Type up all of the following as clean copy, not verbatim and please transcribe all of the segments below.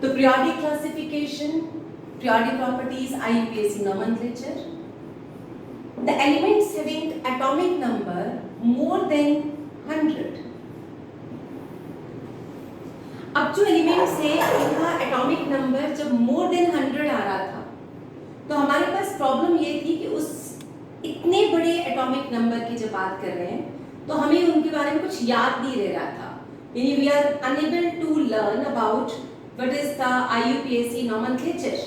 तो periodic classification, periodic properties, IUPAC nomenclature. The elements having atomic number more than 100. अब जो elements है इनका एटॉमिक नंबर जब मोर देन 100 आ रहा था तो हमारे पास प्रॉब्लम ये थी कि उस इतने बड़े एटॉमिक नंबर की जब बात कर रहे हैं तो हमें उनके बारे में कुछ याद नहीं रह रहा था, यानी we are unable to learn about what is the IUPAC nomenclature,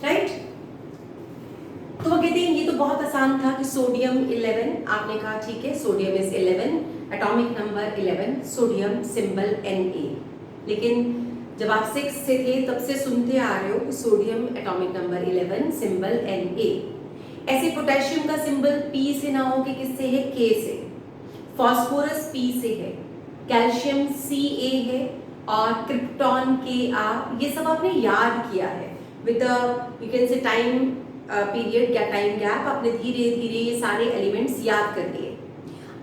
right? तो वो कहते हैं ये तो बहुत आसान था कि सोडियम 11, आपने कहा ठीक है sodium is 11, atomic number 11, sodium symbol Na। लेकिन जब आप 6 से थे तब से सुनते आ रहे हो कि sodium atomic number 11, symbol Na। ऐसे पोटेशियम का सिंबल P से ना हो कि किससे है, K से, फास्फोरस P से है, कैल्शियम Ca है और क्रिप्टॉन Ka। ये सब आपने याद किया है विद यू कैन से टाइम पीरियड या टाइम गैप, आपने धीरे धीरे ये सारे एलिमेंट्स याद कर लिए।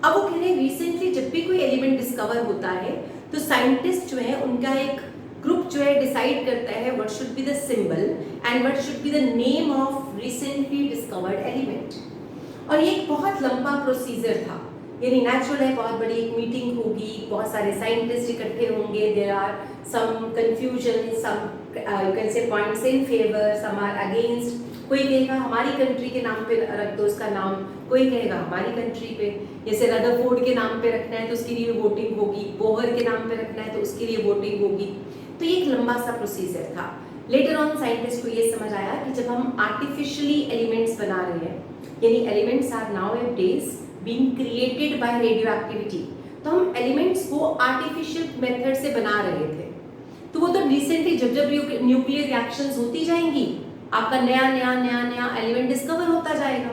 अब वो कह रहे हैं रिसेंटली जब भी कोई एलिमेंट डिस्कवर होता है तो साइंटिस्ट जो है उनका एक ग्रुप जो है डिसाइड करता है what should be the symbol and what should be the name of recently discovered element. और ये एक बहुत लंबा प्रोसीजर था, यानी नेचुरल है, बहुत बड़ी एक मीटिंग होगी, बहुत सारे साइंटिस्ट इकट्ठे होंगे, there are some confusion, some you can say points in favour, some are against. कोई कहेगा हमारी कंट्री के नाम पे रख दो उसका नाम, कोई कहेगा हमारी कंट्री पे, जैसे रदरफोर्ड के नाम पे रखना है तो उसके लिए वोटिंग होगी, बोहर के नाम पे रखना है तो उसके लिए वोटिंग होगी। तो ये एक लंबा सा प्रोसीजर था। लेटर ऑन साइंटिस्ट को ये समझ आया कि जब हम आर्टिफिशियली एलिमेंट्स बना रहे हैं, यानी elements are nowadays being created by radioactivity, तो हम एलिमेंट्स को आर्टिफिशियल मेथड से बना रहे थे। तो वो तो रिसेंटली जब जब न्यूक्लियर रिएक्शंस होती जाएंगी आपका नया नया नया नया एलिमेंट डिस्कवर होता जाएगा।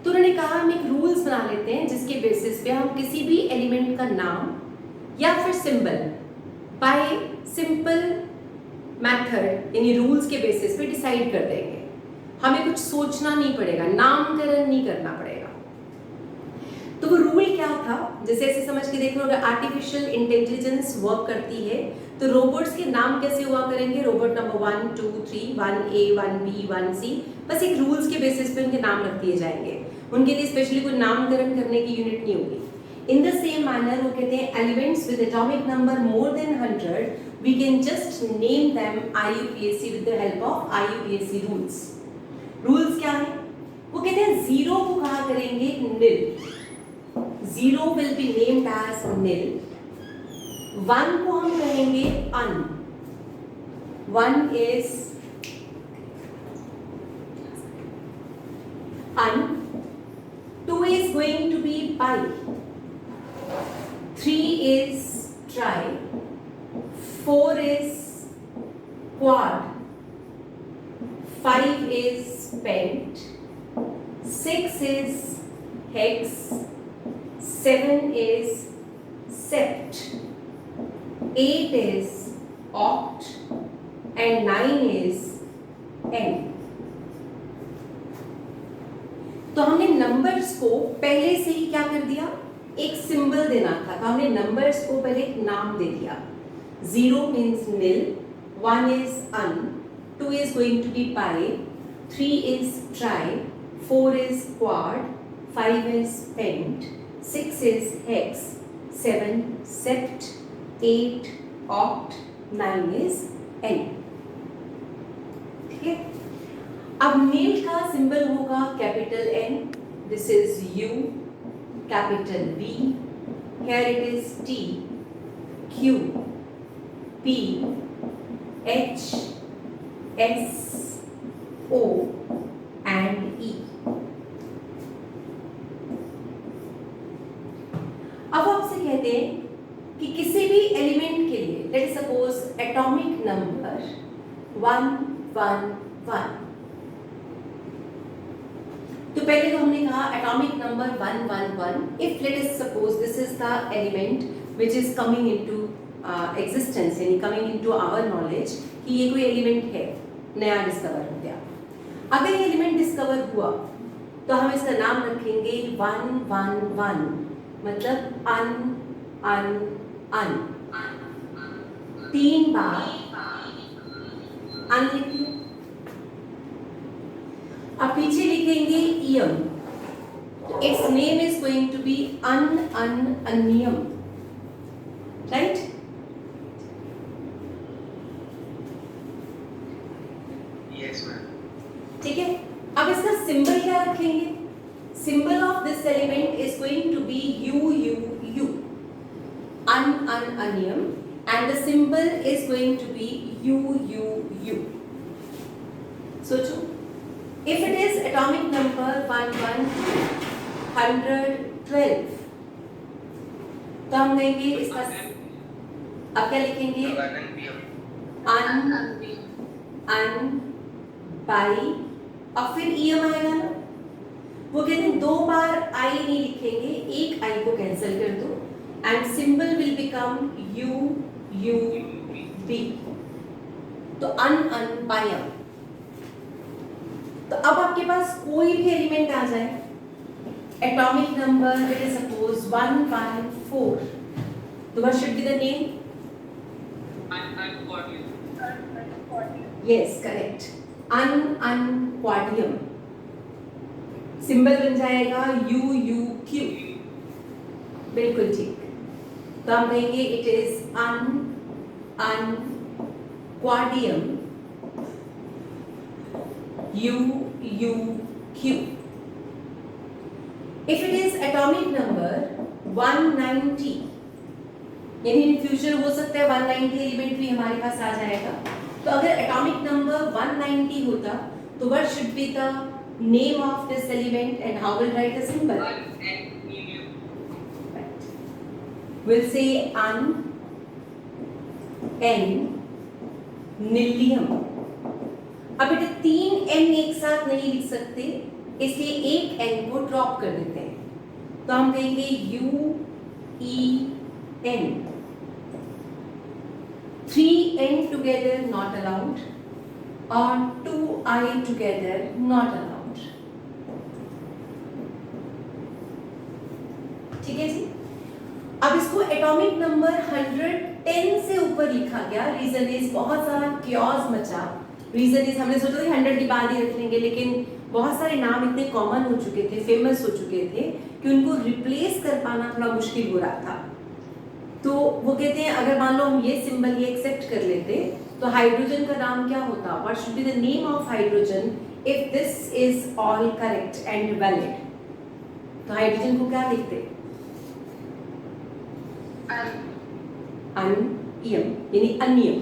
तो उन्होंने कहा हम एक रूल्स बना लेते हैं जिसके बेसिस पे हम किसी भी एलिमेंट का नाम या फिर सिंबल बाय सिंपल मेथड यानी रूल्स के बेसिस पे डिसाइड कर देंगे, हमें कुछ सोचना नहीं पड़ेगा, नामकरण नहीं करना पड़ेगा। तो वो रूल क्या था, जैसे ऐसे समझ के देख लो, अगर आर्टिफिशियल इंटेलिजेंस वर्क करती है तो रोबोट्स के नाम कैसे हुआ करेंगे, robot number 1 2 3 1A 1B 1C, बस एक रूल्स के बेसिस पे उनके नाम रख दिए जाएंगे, उनके लिए स्पेशली कोई नामकरण करने की यूनिट नहीं होगी। इन द सेम मैनर वो कहते हैं elements with atomic number more than 100 we can just name them IUPAC with the help of IUPAC rules. Rules क्या है, वो कहते हैं जीरो को कहा करेंगे nil, zero will be named as nil, one को हम कहेंगे un, one is un, two is going to be bi, three is tri, four is quad, five is pent, six is hex, seven is sept, 8 is oct and 9 is n। तो हमने numbers को पहले से ही क्या कर दिया, एक symbol देना था, तो हमने नंबर्स को पहले एक नाम दे दिया। 0 means nil, 1 is un, 2 is going to be pi, 3 is try, 4 is quad, 5 is pent, 6 is hex, 7 sept, 8 oct, 9 is n। ठीक है, अब नील का सिंबल होगा capital N, this is U, capital V, here it is T, Q, P, H, S, O and E। अब आपसे कहते हैं कि किसी भी एलिमेंट के लिए late us suppose atomic number 111, तो पहले तो हमने कहा atomic number 111 if late us suppose this is the element which is coming into existence, यानी कमिंग इनटू आवर नॉलेज कि ये कोई एलिमेंट है, नया डिस्कवर हो गया। अगर ये एलिमेंट डिस्कवर हुआ तो हम इसका नाम रखेंगे 111, मतलब अन अन अन, 3 बार अन लिख लिया। अब पीछे लिखेंगे ium, its name is going to be unununium, right? Yes ma'am. ठीक है, अब इसका सिंबल क्या रखेंगे? Symbol of this element is going to be U U U, unununium, and the symbol is going to be U U U. सोचो, if it is atomic number 112, तो हम कहेंगे इसका अब क्या लिखेंगे? अन बाई, और फिर ईएम आएगा ना, वो कहते हैं 2 बार आई नहीं लिखेंगे, एक आई को कैंसिल कर दो and symbol will become U U B, तो अनपायम। तो अब आपके पास कोई भी एलिमेंट आ जाए, atomic number let us suppose 114, तो what should be the name? Yes, correct, ununquadium. Symbol बन जाएगा U U Q, बिल्कुल ठीक। तो हम कहेंगे it is ununquadium U U Q। If it is atomic number 190, यानी इन फ्यूचर हो सकता है 190 एलिमेंट भी हमारे पास आ जाएगा। तो अगर एटॉमिक नंबर 190 होता तो what should be the name of this element and how will write the symbol? We'll say नीलियम। अब बेटा 3 N एक साथ नहीं लिख सकते, इसलिए एक N को ड्रॉप कर देते हैं, तो हम कहेंगे UN। 3 N together not allowed और 2 I together not allowed। ठीक है जी। अब इसको एटॉमिक नंबर 110 से ऊपर लिखा गया, रीजन इज बहुत सारा क्योस मचा। रीजन इज हमने सोचा था 100 के बाद ही रख लेंगे, लेकिन बहुत सारे नाम इतने कॉमन हो चुके थे, फेमस हो चुके थे कि उनको रिप्लेस कर पाना थोड़ा मुश्किल हो रहा था। तो वो कहते हैं अगर मान लो हम ये सिंबल ये एक्सेप्ट कर लेते तो हाइड्रोजन का नाम क्या होता? What should be the name of hydrogen if this is all correct and valid? तो हाइड्रोजन को क्या लिखते? अनियम, यानी अनियम।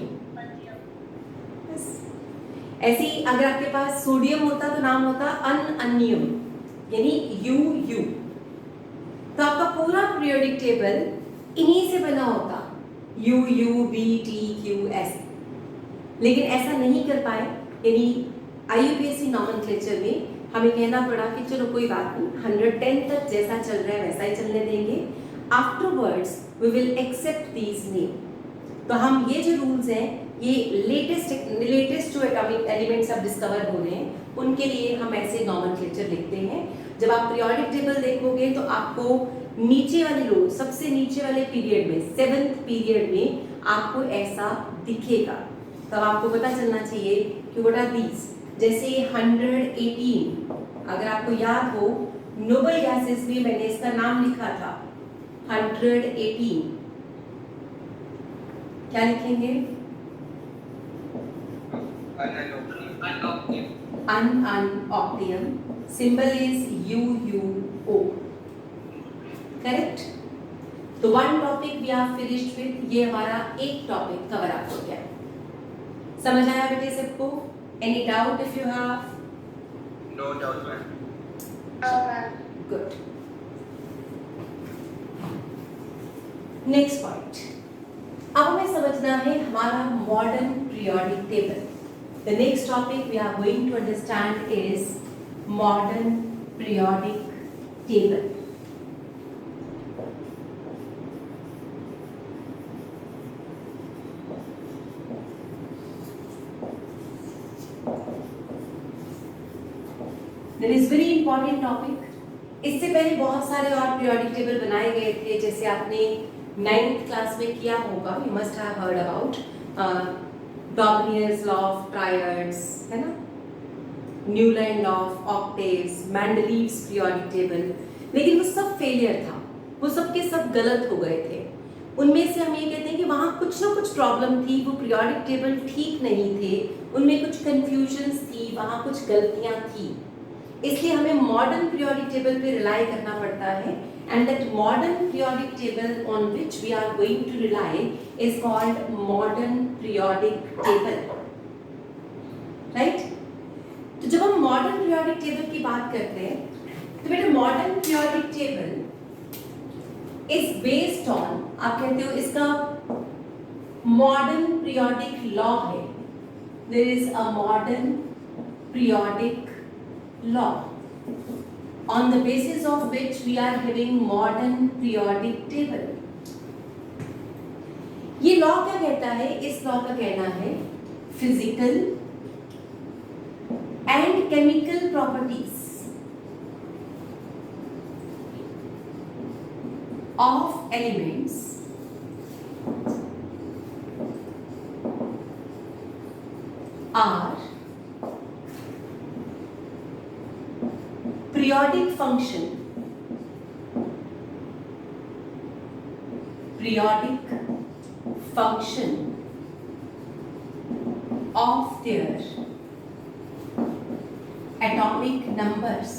ऐसे ही अगर आपके पास सोडियम होता तो नाम होता अनियम, यानी यू यू। तो आपका पूरा पीरियोडिक टेबल इन्हीं से बना होता, U U B T Q S. लेकिन ऐसा नहीं कर पाए, यानी IUPAC नॉमेनक्लेचर में हमें कहना पड़ा कि चलो कोई बात नहीं, 110 तक जैसा चल रहा है वैसा ही चलने देंगे, afterwards we will accept these name। तो हम ये जो रूल्स हैं, ये लेटेस्ट जो एटॉमिक एलिमेंट्स अब डिस्कवर हो रहे हैं उनके लिए हम ऐसे नॉमेनक्लेचर लिखते हैं। जब आप पीरियोडिक टेबल देखोगे तो आपको नीचे वाले रो, सबसे नीचे वाले पीरियड में, 7th पीरियड में आपको ऐसा दिखेगा। तब आपको पता चलना चाहिए कि व्हाट आर दीज। जैसे 118, अगर आपको याद हो नोबल गैसेस में मैंने इसका नाम लिखा था 118, क्या लिखेंगे? Unoctium, symbol is UUO, correct? तो one topic we are finished with, ये हमारा एक टॉपिक कवर अप हो गया। समझ आया बेटे सबको? Any doubt if you have? No doubt ma'am. Good. Next point, अब हमें समझना है हमारा modern periodic table. The next topic we are going to understand is modern periodic table. That is very important topic. इससे पहले बहुत सारे और पीरियोडिक टेबल बनाए गए थे, जैसे आपने 9th क्लास में किया होगा, you must have heard about Dobereiner's law of triads, है ना, Newland law of octaves, Mendeleev's periodic table, लेकिन वो सब फेलियर था, वो सब के सब गलत हो गए थे। उनमें से हम ये कहते हैं कि वहाँ कुछ ना कुछ प्रॉब्लम थी, वो पीरियोडिक टेबल ठीक नहीं थे, उनमें कुछ कंफ्यूजन्स थी, वहाँ कुछ गलतियाँ थी, इसलिए हमें मॉडर्न पीरियोडिक टेबल पे रिलाई करना पड़ता है। And that modern periodic table on which we are going to rely is called modern periodic table, right. तो जब हम मॉडर्न पीरियोडिक टेबल की बात करते हैं तो बेटा modern periodic table is based on, आप कहते हो इसका मॉडर्न पीरियोडिक लॉ है, there is a modern periodic law on the basis of which we are having modern periodic table. ये लॉ क्या कहता है? इस लॉ का कहना है physical and chemical properties of elements are periodic function of their atomic numbers.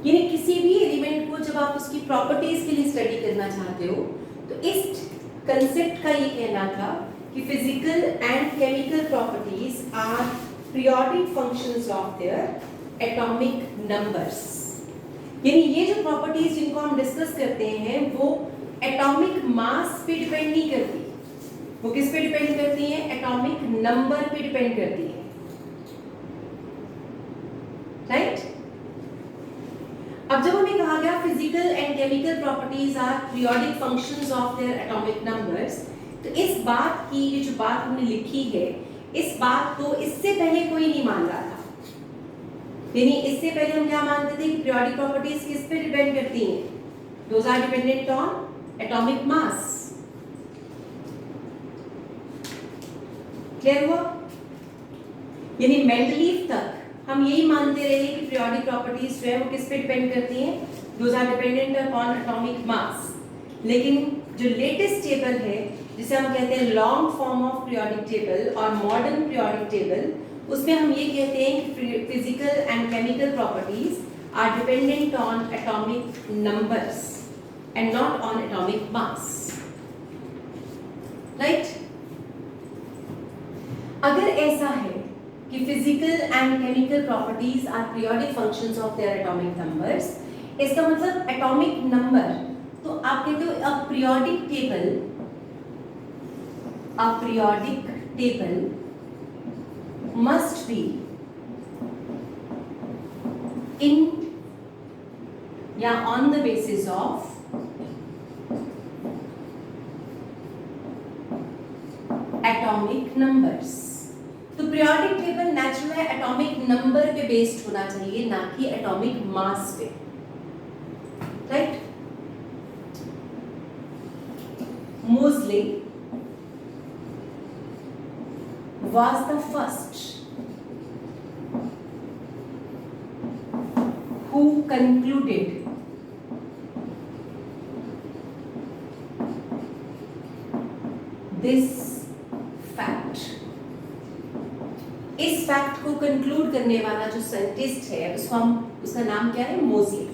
यानी किसी भी एलिमेंट को जब आप उसकी प्रॉपर्टीज के लिए स्टडी करना चाहते हो तो इस कंसेप्ट का ये कहना था कि physical and chemical properties are periodic functions of their atomic numbers. यानी ये जो प्रॉपर्टीज जिनको हम डिस्कस करते हैं वो एटॉमिक मास पे डिपेंड नहीं करती, वो किस पे डिपेंड करती हैं? एटॉमिक नंबर पे डिपेंड करती है, राइट। अब जब हमें कहा गया physical and chemical properties are periodic functions of their atomic numbers, तो इस बात की, ये जो बात हमने लिखी है, इस बात को इससे पहले कोई नहीं मान रहा था। यानी इससे पहले हम क्या मानते थे कि पीरियोडिक प्रॉपर्टीज किस पे डिपेंड करती हैं? Those are dependent on atomic mass. Clear हुआ? यानी मेंडलीव तक हम यही मानते रहे कि पीरियोडिक प्रॉपर्टीज जो है वो किस पे डिपेंड करती हैं? Those are dependent upon atomic mass. लेकिन जो लेटेस्ट टेबल है जिसे हम कहते हैं long form of periodic table और मॉडर्न पीरियोडिक टेबल, उसमें हम ये कहते हैं कि physical and chemical properties are dependent on atomic numbers and not on atomic mass, right. अगर ऐसा है कि physical and chemical properties are periodic functions of their atomic numbers, इसका मतलब एटॉमिक नंबर, तो आप कहते हो a periodic table must be in या on the basis of atomic numbers। तो पीरियोडिक टेबल नेचुरल है एटॉमिक नंबर पे बेस्ड होना चाहिए, ना कि एटॉमिक मास पे, right. Moseley was the first who concluded this fact। इस फैक्ट को कंक्लूड करने वाला जो साइंटिस्ट है उसका नाम क्या है? मोज़ले।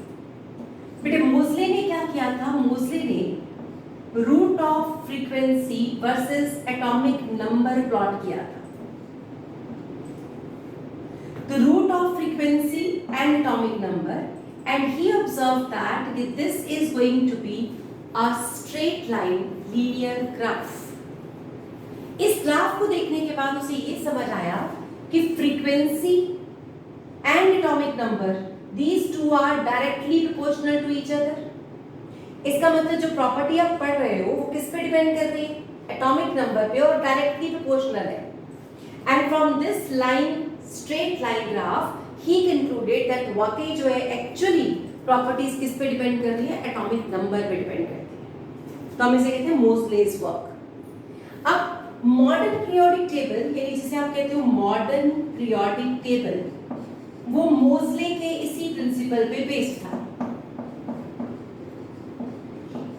बेटे मोज़ले ने क्या किया था? मोज़ले ने root of frequency versus atomic number plot किया था। The root of frequency and atomic number, and he observed that this is going to be a straight line linear graph। इस ग्राफ को देखने के बाद उसे ये समझ आया कि frequency and atomic number, these two are directly proportional to each other। इसका मतलब जो प्रॉपर्टी आप पढ़ रहे हो वो किस पे डिपेंड कर रही है? एटॉमिक नंबर पे, और डायरेक्टली प्रोपोर्शनल है। And from this line straight line graph, he concluded that वाकई जो है एक्चुअली प्रॉपर्टीज किस पे डिपेंड कर रही है, एटॉमिक नंबर पे डिपेंड करती है। तो हम इसे कहते हैं मोज़ले's वर्क। अब मॉडर्न पीरियोडिक टेबल यानी जिसे आप कहते हो मॉडर्न पीरियोडिक टेबल, वो मोज़ले के इसी प्रिंसिपल पे बेस्ड था।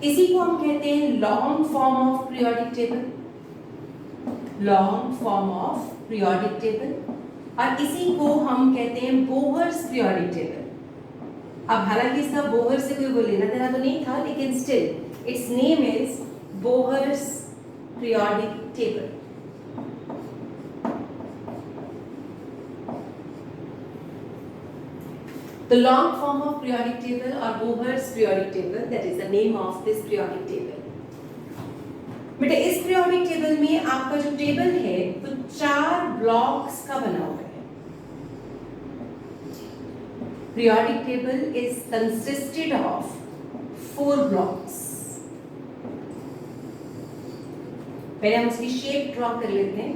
इसी को हम कहते हैं long form of periodic table, long form of periodic table, और इसी को हम कहते हैं बोहर्स पीरियोडिक टेबल। अब हालांकि इसका बोहर से कोई लेना देना तो नहीं था, लेकिन still it's name is Bohr's periodic table. The long form of periodic table or Bohr's periodic table, that is the name of this periodic table. बेटा इस periodic table में आपका जो टेबल है वो 4 ब्लॉक्स का बना हुआ है। Periodic table is consisted of 4 blocks. पहले हम उसकी शेप ड्रॉ कर लेते हैं।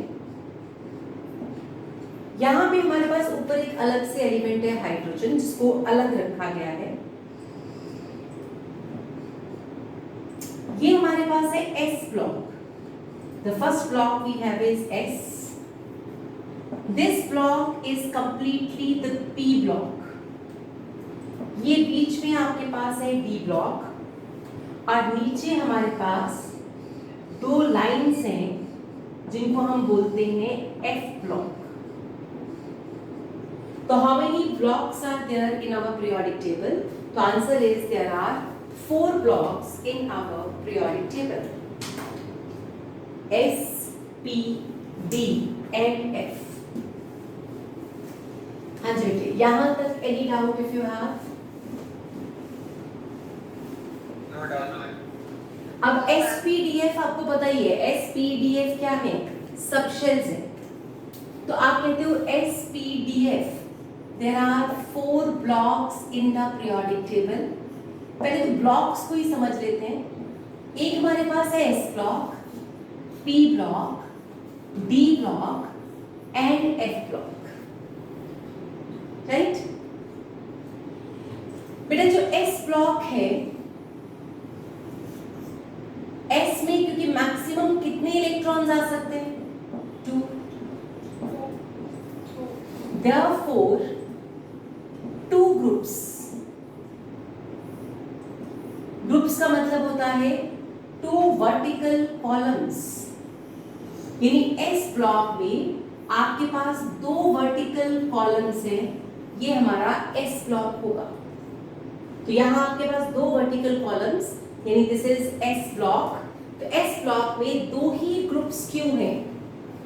यहाँ पे हमारे पास ऊपर एक अलग से एलिमेंट है हाइड्रोजन, जिसको अलग रखा गया है। ये हमारे पास है S block. The first block we have is S. This block is completely the P block. ये बीच में आपके पास है डी ब्लॉक, और नीचे हमारे पास 2 लाइंस हैं जिनको हम बोलते हैं F block. So how many blocks are there in our periodic table? The answer is there are 4 blocks in our periodic table. S, P, D and F. हाँ जी बेटे, यहाँ तक any doubt if you have? No doubt, ma'am. अब S, P, D, F आपको पता ही है। S, P, D, F क्या है? सबशेल्स है। तो आप कहते हो S, P, D, F. There are 4 blocks in the periodic table. पहले तो ब्लॉक्स को ही समझ लेते हैं। एक हमारे पास है S block, P block, D block and F block, right? बेटा जो S ब्लॉक है, S में क्योंकि मैक्सिमम कितने इलेक्ट्रॉन्स आ सकते हैं? 2। Therefore 2 groups. ग्रुप्स का मतलब होता है 2 वर्टिकल कॉलम्स, यानी एस ब्लॉक में आपके पास 2 वर्टिकल कॉलम्स हैं। ये हमारा एस ब्लॉक होगा। तो यहाँ आपके पास 2 वर्टिकल कॉलम्स, यानी दिस इज एस ब्लॉक। तो एस ब्लॉक में 2 ही ग्रुप्स क्यों हैं?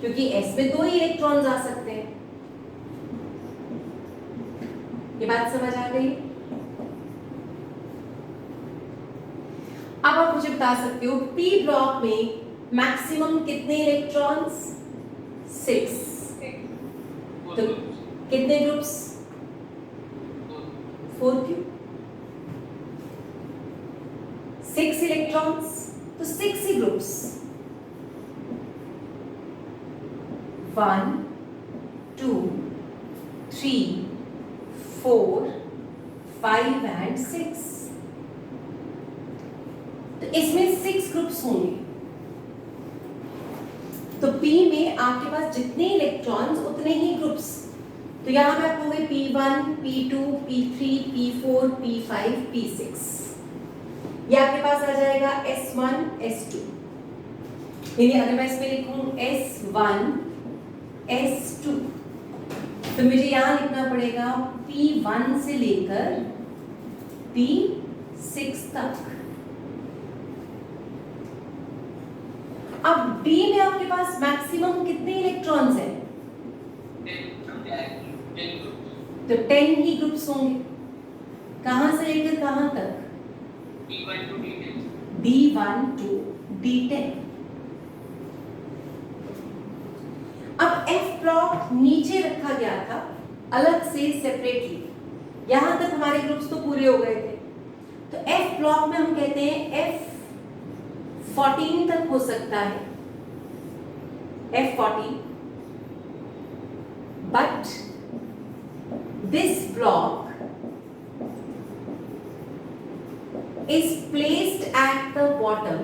क्योंकि एस में 2 ही इलेक्ट्रॉन्स आ सकते हैं। ये बात समझ आ गई? अब आप मुझे बता सकते हो पी ब्लॉक में मैक्सिमम कितने इलेक्ट्रॉन्स? 6। तो कितने ग्रुप्स? 4 क्यों? 6 इलेक्ट्रॉन्स, तो 6 ही ग्रुप्स। 1, 2, 3, 4, 5 and 6। तो इसमें 6 ग्रुप्स होंगे। तो P में आपके पास जितने इलेक्ट्रॉन्स उतने ही ग्रुप्स। तो यहां पे आप होंगे P1, P2, P3, P4, P5, P6। ये आपके पास आ जाएगा S1, S2। यानी अगर मैं इसमें लिखूं S1, S2, तो मुझे यहां लिखना पड़ेगा P1 से लेकर P6 तक। अब D में आपके पास मैक्सिमम कितने इलेक्ट्रॉन्स हैं? 10 तो 10 ही ग्रुप्स होंगे। कहां से लेकर कहां तक? D1 to D10. D1 to D10। अब F ब्लॉक नीचे रखा गया था अलग से सेपरेटली। यहां तक हमारे ग्रुप्स तो पूरे हो गए थे। तो F ब्लॉक में हम कहते हैं F14 तक हो सकता है। F14 but this block is placed at the bottom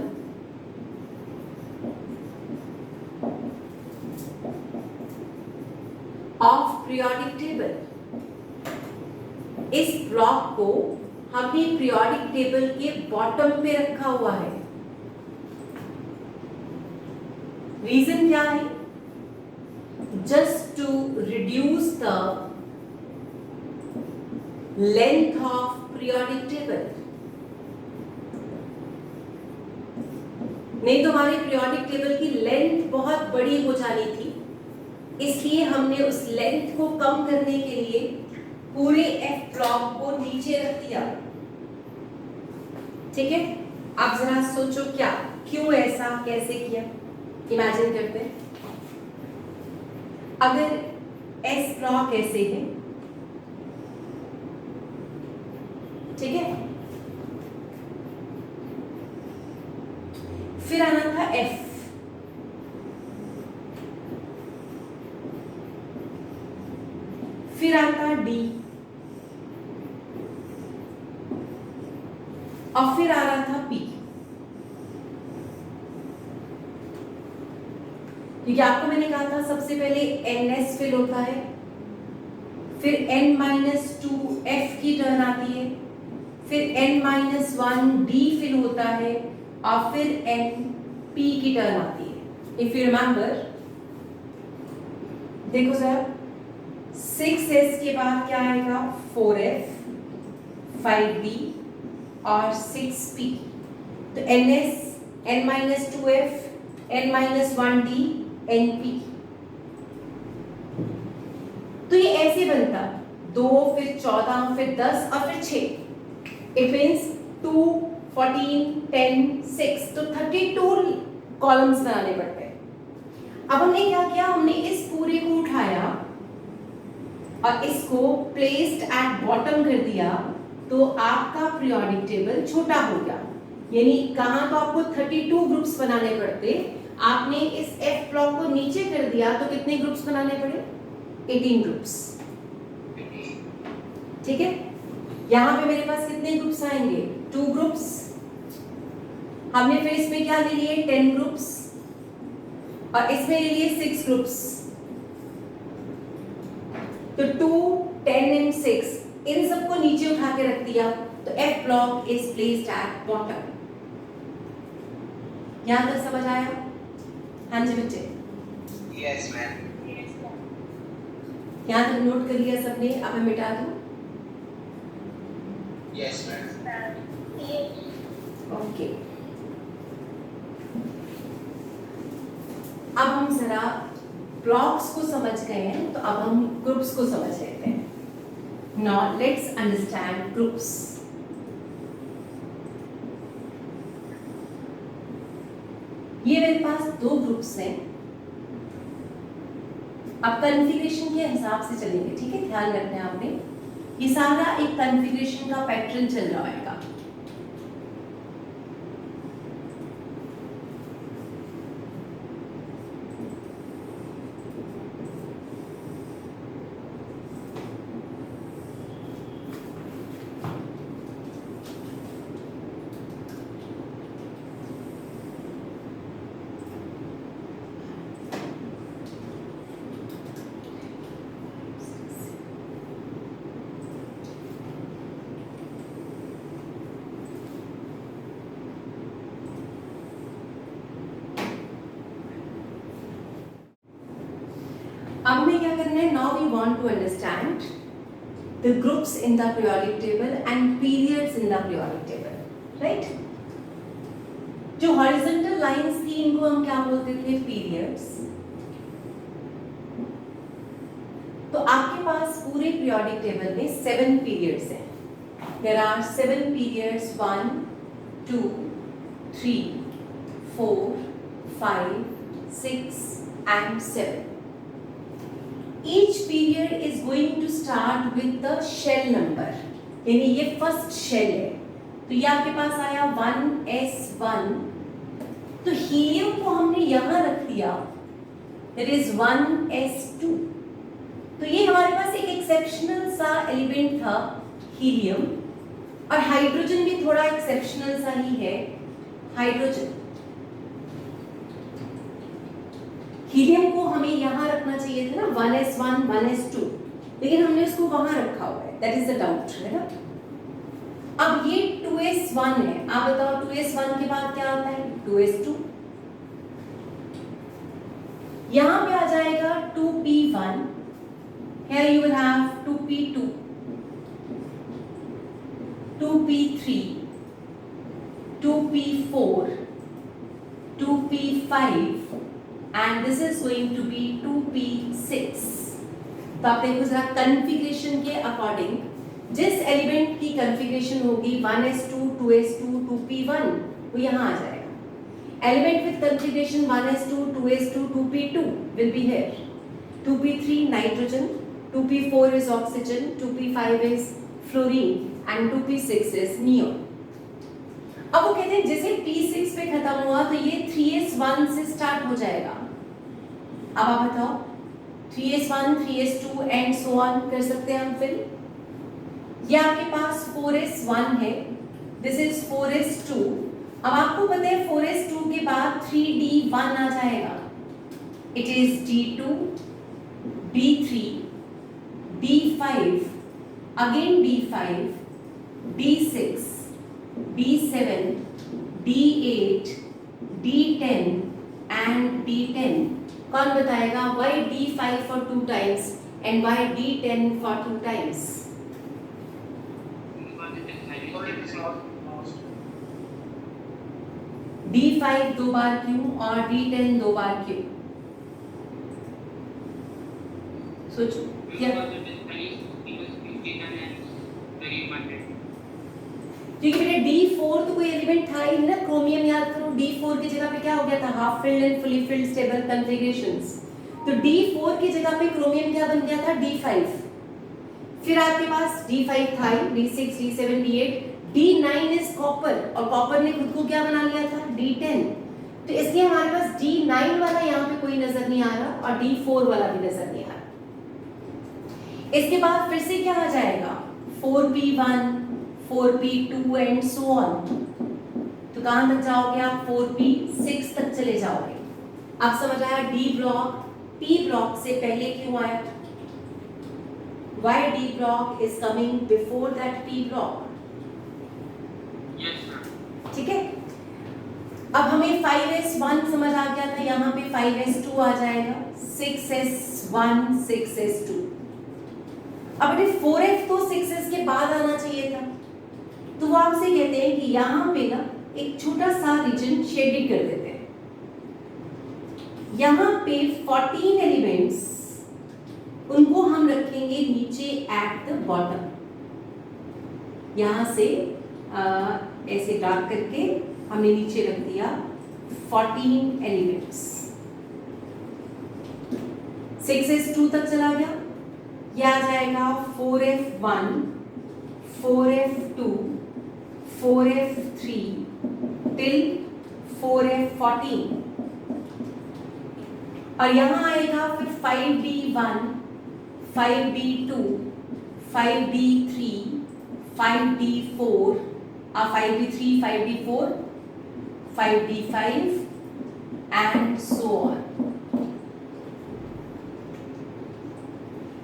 of periodic table. इस ब्लॉक को हमने पीरियोडिक टेबल के बॉटम पे रखा हुआ है। रीजन क्या है? Just to reduce the length of periodic table. नहीं तो हमारे पीरियोडिक टेबल की लेंथ बहुत बड़ी हो जानी थी, इसलिए हमने उस लेंथ को कम करने के लिए पूरे एफ ब्लॉक को नीचे रख दिया। ठीक है, आप जरा सोचो क्या, क्यों ऐसा, कैसे किया, इमेजिन करते हैं। अगर एस ब्लॉक ऐसे है, ठीक है, फिर आना था एफ, फिर आता डी, और फिर आ रहा था पी। क्योंकि आपको मैंने कहा था सबसे पहले एन एस फिल होता है, फिर n-2 f की टर्न आती है, फिर n-1 d फिल होता है, और फिर n p की टर्न आती है। इफ यू रिमेंबर, देखो सर, 6s के बाद क्या आएगा? 4f, 5b और 6p। तो ns, n-2f, n-1d, np। तो ये ऐसे बनता 2, फिर 14, फिर 10 और फिर 6। इट मीन्स 2, 14, 10, 6, तो 32 कॉलम्स बनाने पड़ते हैं। अब हमने क्या किया? हमने इस पूरे को उठाया और इसको प्लेस्ड एट बॉटम कर दिया, तो आपका पीरियोडिक टेबल छोटा हो गया। यानी कहां तो आपको 32 ग्रुप्स बनाने पड़ते, आपने इस एफ ब्लॉक को नीचे कर दिया तो कितने ग्रुप्स बनाने पड़े? 18 ग्रुप्स। ठीक है, यहां पे मेरे पास कितने ग्रुप्स आएंगे? 2 ग्रुप्स। हमने फिर इसमें क्या ले लिए? 10 ग्रुप्स, और इसमें ले लिए 6 ग्रुप्स। तो 2, 10 एंड 6 इन सबको नीचे उठा के रख दिया, तो F block is placed at bottom. यहां तक समझ आया? हाँ जी बच्चे, Yes, ma'am. यहां तक नोट कर लिया सबने? अब मैं मिटा दूं? Yes, ma'am. ओके, अब हम जरा ब्लॉक्स को समझ गए हैं, तो अब हम ग्रुप्स को समझ लेते हैं। Now let's understand groups. ये मेरे पास 2 ग्रुप्स हैं। अब कॉन्फ़िगरेशन के हिसाब से चलेंगे, ठीक है? ध्यान रखना है आपने, ये सारा एक कॉन्फ़िगरेशन का पैटर्न चल रहा होगा। अब हमें क्या करना है? Now we want to understand the groups in the periodic table and periods in the periodic table, right? जो हॉरिजॉन्टल लाइंस थी इनको हम क्या बोलते थे? पीरियड्स। तो आपके पास पूरे पीरियोडिक टेबल में 7 पीरियड्स हैं। There are 7 periods, 1, 2, 3, 4, 5, 6 and 7. Each period is going to start with the shell number, यानी ये फर्स्ट शेल है। तो ये आपके पास आया 1s1, तो हीलियम को हमने यहां रख दिया, that is 1s2। तो एक्सेप्शनल सा एलिमेंट था हीलियम, और हाइड्रोजन भी थोड़ा एक्सेप्शनल सा ही है। हाइड्रोजन, हीलियम को हमें यहां रखना चाहिए था ना 1s1 1s2, लेकिन हमने उसको वहां रखा हुआ है, दैट इज द डाउट, है ना। अब ये 2s1 है, आप बताओ 2s1 के बाद क्या आता है 2s2, यहां पे आ जाएगा 2p1, here you will have 2p2, 2p3, 2p4, 2p5 and this is going to be 2p6। तो आप देखो जरा कॉन्फ़िगरेशन के अकॉर्डिंग जिस एलिमेंट की कॉन्फ़िगरेशन होगी 1s2 2s2 2p1 वो यहाँ आ जाएगा। Element with configuration 1s2 2s2 2p2 will be here, 2p3 nitrogen, 2p4 is oxygen, 2p5 is fluorine and 2p6 is neon। अब वो कहते हैं जैसे p6 पे खत्म हुआ तो ये 3s1 से स्टार्ट हो जाएगा। अब आप बताओ 3s1 3s2 and so on कर सकते हैं हम। फिर ये आपके पास 4s1 है, दिस इज 4s2। अब आपको पता है 4s2 के बाद 3d1 आ जाएगा, it is d2 d3 d5 again d5 d6 d7 d8 d10 and d10। कौन बताएगा why d5 for 2 times and why d10 for 2 times? d5 दो बार क्यों और d10 दो बार क्यों? सोचो क्या? क्योंकि बेटा D4 तो कोई एलिमेंट था ही ना, क्रोमियम याद करो, D4 की जगह पे क्या हो गया था half filled and fully field stable configurations. तो D4 की जगह पे क्रोमियम क्या बन गया था D5। फिर आपके पास D5 था ही, D6 D7 D8, D9 is copper और कॉपर ने खुद को क्या बना लिया था D10। तो इसलिए हमारे पास D9 वाला यहाँ पे कोई नजर नहीं आ रहा और D4 वाला भी नजर नहीं आ रहा। इसके बाद फिर से क्या आ जाएगा 4p1 4p2 and so on. तो कहां तक जाओगे आप 4p6 तक चले जाओगे। अब समझ आया डी ब्लॉक पी ब्लॉक से पहले क्यों आया, why D block is coming before that P block। ठीक है, अब हमें 5s1 समझ आ गया था, यहाँ पे 5s2 आ जाएगा, 6s1 6s2। अब बेटे 4f तो 6s के बाद आना चाहिए था, तो वो आपसे कहते हैं कि यहाँ पे ना एक छोटा सा रीजन शेडेड कर देते हैं। यहाँ पे 14 एलिमेंट्स उनको हम रखेंगे नीचे एट द बॉटम, यहाँ से ऐसे डार्क करके हमने नीचे रख दिया 14 एलिमेंट्स। 6s2 तक चला गया, यह आ जाएगा 4f1 4f2 4f3 till 4f14। और यहाँ आएगा फिर 5d1 5d2 5d3 5d4 5d3 5d4 5d5 and so on।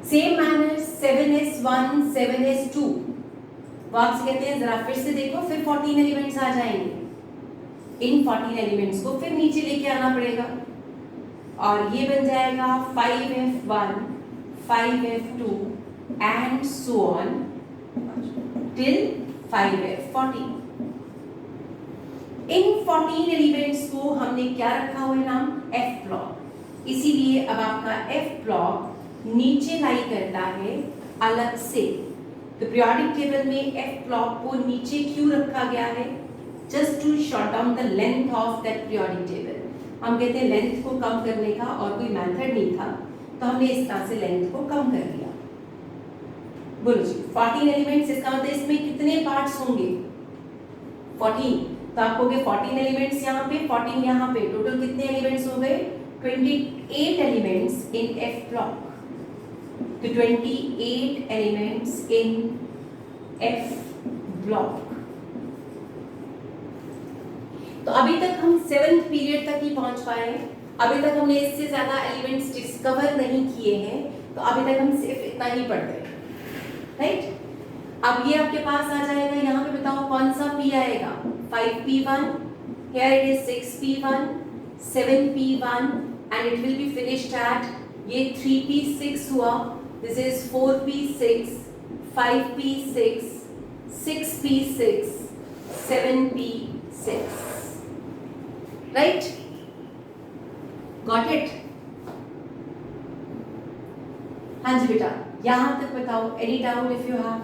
Same manner 7s1 7s2, वो आपसे कहते हैं जरा फिर से देखो, फिर 14 एलिमेंट्स आ जाएंगे। इन 14 एलिमेंट्स को फिर नीचे लेके आना पड़ेगा और ये बन जाएगा 5f1 5f2 and so on till 5f14। In 14 elements को हमने क्या रखा हुआ है नाम f ब्लॉक। इसीलिए अब आपका f ब्लॉक नीचे लाई करता है अलग से। तो पीरियोडिक टेबल में f ब्लॉक को नीचे क्यों रखा गया है? Just to short down the length of that periodic table. हम कहते हैं लेंथ को कम करने का और कोई मेथड नहीं था, तो हमने इस तरह से लेंथ को कम कर दिया। बोलो जी 14 एलिमेंट्स, इसका मतलब इसमें कितने पार्ट्स होंगे 14। तो आप कहोगे 14 एलिमेंट्स यहाँ पे 14 यहाँ पे, टोटल कितने एलिमेंट्स हो गए 28 एलिमेंट्स इन f ब्लॉक। तो 28 एलिमेंट्स इन F ब्लॉक। तो अभी तक हम 7th पीरियड तक ही पहुंच पाए हैं। अभी तक हमने इससे ज्यादा एलिमेंट्स डिस्कवर नहीं किए हैं, तो अभी तक हम सिर्फ इतना ही पढ़ रहे हैं, राइट। अब ये आपके पास आ जाएगा, यहाँ पे बताओ कौन सा P आएगा, 5p1, here it is 6p1, 7p1 and it will be finished at, ये 3p6 हुआ, this is 4p6, 5p6, 6p6, 7p6, right? Got it? हाँ जी बेटा, यहाँ तक बताओ, any doubt if you have?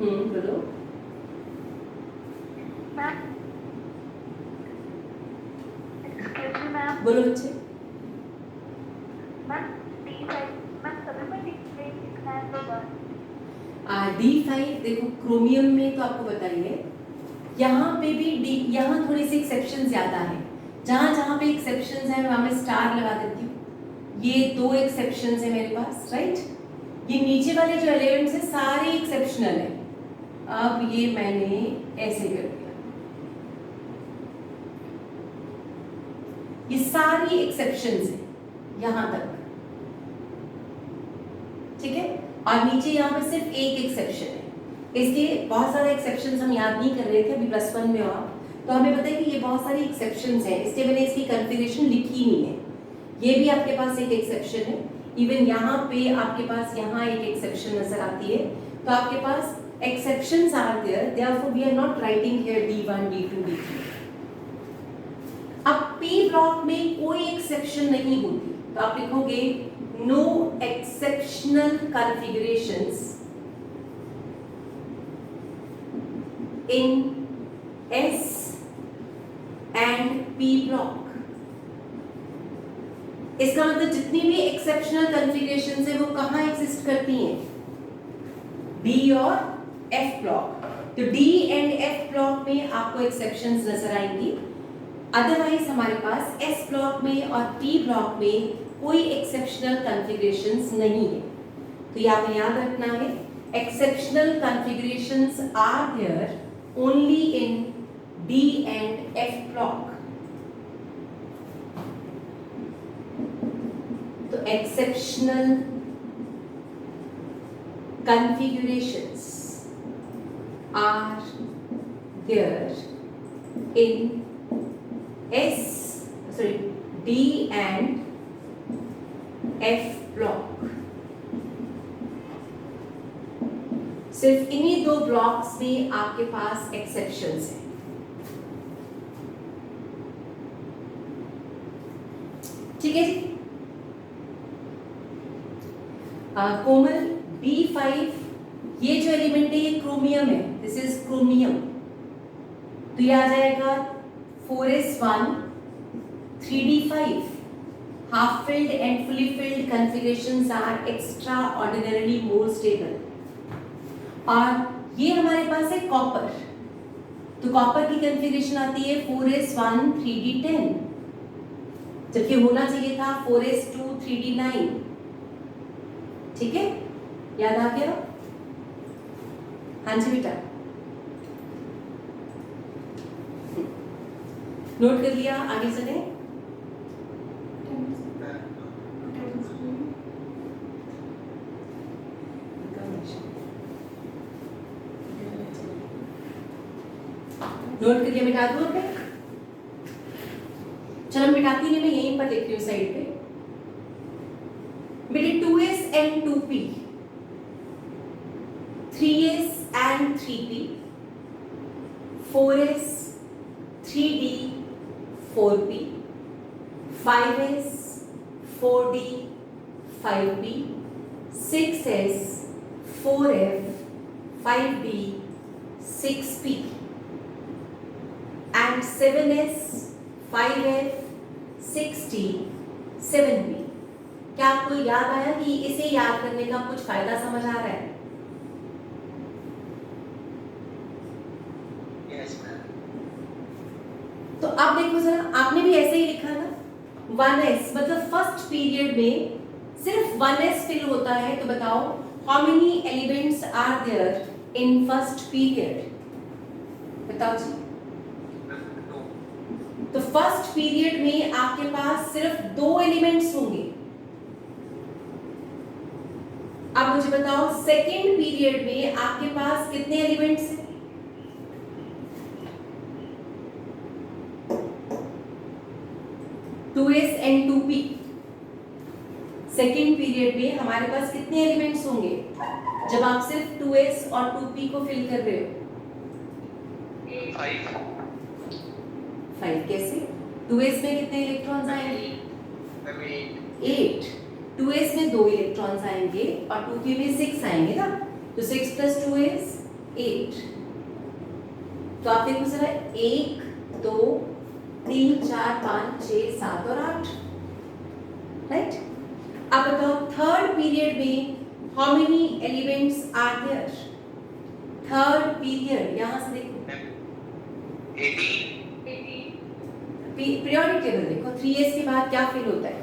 बोलो। बोलो बच्चे। D5 देखो क्रोमियम में तो आपको बताइए, यहाँ पे भी डी, यहाँ थोड़ी सी एक्सेप्शन ज्यादा है, जहाँ जहाँ पे एक्सेप्शन है वहाँ मैं स्टार लगा देती हूँ। ये 2 एक्सेप्शन है मेरे पास, राइट। ये नीचे वाले जो एलिमेंट्स है सारे एक्सेप्शनल है। अब ये मैंने ऐसे कर दिया, ये सारी एक्सेप्शंस है यहाँ तक, ठीक है। और नीचे यहाँ पे सिर्फ एक एक्सेप्शन है। इसके बहुत सारे एक्सेप्शंस हम याद नहीं कर रहे थे, अभी +1 में हो आप, तो हमें पता है कि ये बहुत सारी एक्सेप्शंस हैं, इसलिए मैंने इसकी कन्फिगरेशन लिखी नहीं है। ये भी आपके पास एक एक्सेप्शन है, इवन यहाँ पे आपके पास यहाँ एक एक्सेप्शन नजर आती है। तो आपके पास exceptions are there, therefore we are not writing here D1, D2, D3. अब P ब्लॉक में कोई एक्सेप्शन नहीं होती, तो आप लिखोगे no exceptional configurations in S and P block. इसका मतलब जितनी भी एक्सेप्शनल कॉन्फ़िगरेशंस है वो कहाँ एग्जिस्ट करती हैं, D और F ब्लॉक। तो D एंड F ब्लॉक में आपको एक्सेप्शंस नजर आएंगी, अदरवाइज हमारे पास S ब्लॉक में और P ब्लॉक में कोई एक्सेप्शनल कॉन्फ़िगरेशंस नहीं है। तो ये आपने याद रखना है, exceptional configurations are there only in D and F block. तो exceptional configurations are there in D and F block। सिर्फ इन्हीं 2 ब्लॉक्स में आपके पास एक्सेप्शंस हैं, ठीक है जी। कोमल B5, ये जो एलिमेंट है ये क्रोमियम है, दिस इज क्रोमियम। तो ये आ जाएगा 4s1 3d5। Half filled and fully filled configurations are extraordinarily more stable. और ये हमारे पास है कॉपर, तो कॉपर की कॉन्फ़िगरेशन आती है 4s1 3d10, जबकि होना चाहिए था 4s2 3d9, ठीक है, याद आ गया? हाँ जी बेटा, नोट कर लिया, आगे चले। नोट करके मिटा दो पे, चलो मिटाती नहीं, मैं यहीं पर लिख रही हूँ साइड पे। बेटे 2s and 2p, 3s and 3p, 4s 3d 4p, 5s 4d 5p, 6s 4f 5d 6p and 7s 5f 6d 7p। क्या आपको याद आया कि इसे याद करने का कुछ फायदा समझ आ रहा है? Yes, ma'am. तो अब देखो जरा, आपने भी ऐसे ही लिखा ना, 1s मतलब फर्स्ट पीरियड में सिर्फ 1s फिल होता है, तो बताओ how many elements are there in first period? बताओ जी। तो फर्स्ट पीरियड में आपके पास सिर्फ 2 एलिमेंट्स होंगे। अब मुझे बताओ सेकेंड पीरियड में आपके पास कितने एलिमेंट्स हैं? Two S and 2p। Second period में हमारे पास कितने एलिमेंट्स होंगे जब आप सिर्फ 2s और 2p को फिल कर रहे हो? 5 कैसे? 2s में कितने इलेक्ट्रॉन्स आएंगे? 8। 2s में 2 इलेक्ट्रॉन्स आएंगे और 2p में 6 आएंगे ना, तो 6 + 2 is 8। तो आप देखो जरा 1 2 3 4 5 6 7 और 8, राइट? अब बताओ थर्ड पीरियड में how many elements are there? Third period यहां से देखो 18। पीरियोडिक टेबल देखो, 3s के बाद क्या फिल होता है?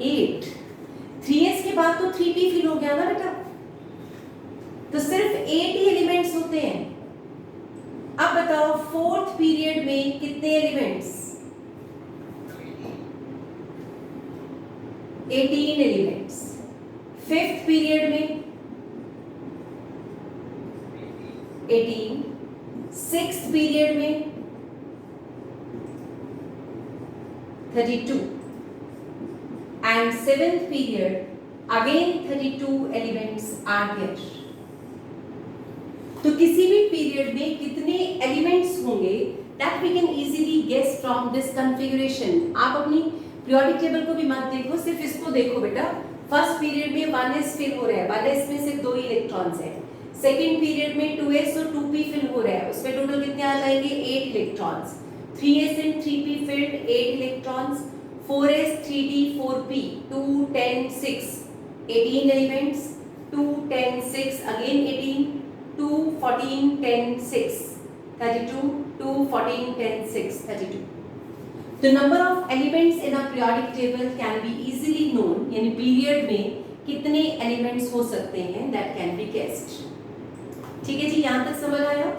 8। 3s के बाद तो 3p फिल हो गया ना बेटा, तो सिर्फ 8 ही एलिमेंट्स होते हैं। अब बताओ फोर्थ पीरियड में कितने एलिमेंट्स? 18 एलिमेंट्स। फिफ्थ पीरियड में 18। सिक्स्थ पीरियड में 32 and seventh period again 32 elements are there। तो किसी भी पीरियड में कितने एलिमेंट्स होंगे that we can easily guess from this configuration। आप अपनी पीरियोडिक टेबल को भी मत देखो, सिर्फ इसको देखो बेटा। फर्स्ट पीरियड में 1s फिल हो रहा है, 1s में सिर्फ 2 इलेक्ट्रॉन्स हैं। सेकेंड पीरियड में 2s और 2p फिल हो रहा है, उसमें टोटल कितने आ जाएंगे? 8 electrons. 3s and 3p filled 8 electrons, 4s 3d 4p 2 10 6 18 elements, 2 10 6 again 18 2 14 10 6 32 2 14 10 6 32। The number of elements in a periodic table can be easily known, यानी पीरियड में कितने एलिमेंट्स हो सकते हैं that can be guessed। ठीक है जी, यहां तक समझ आया?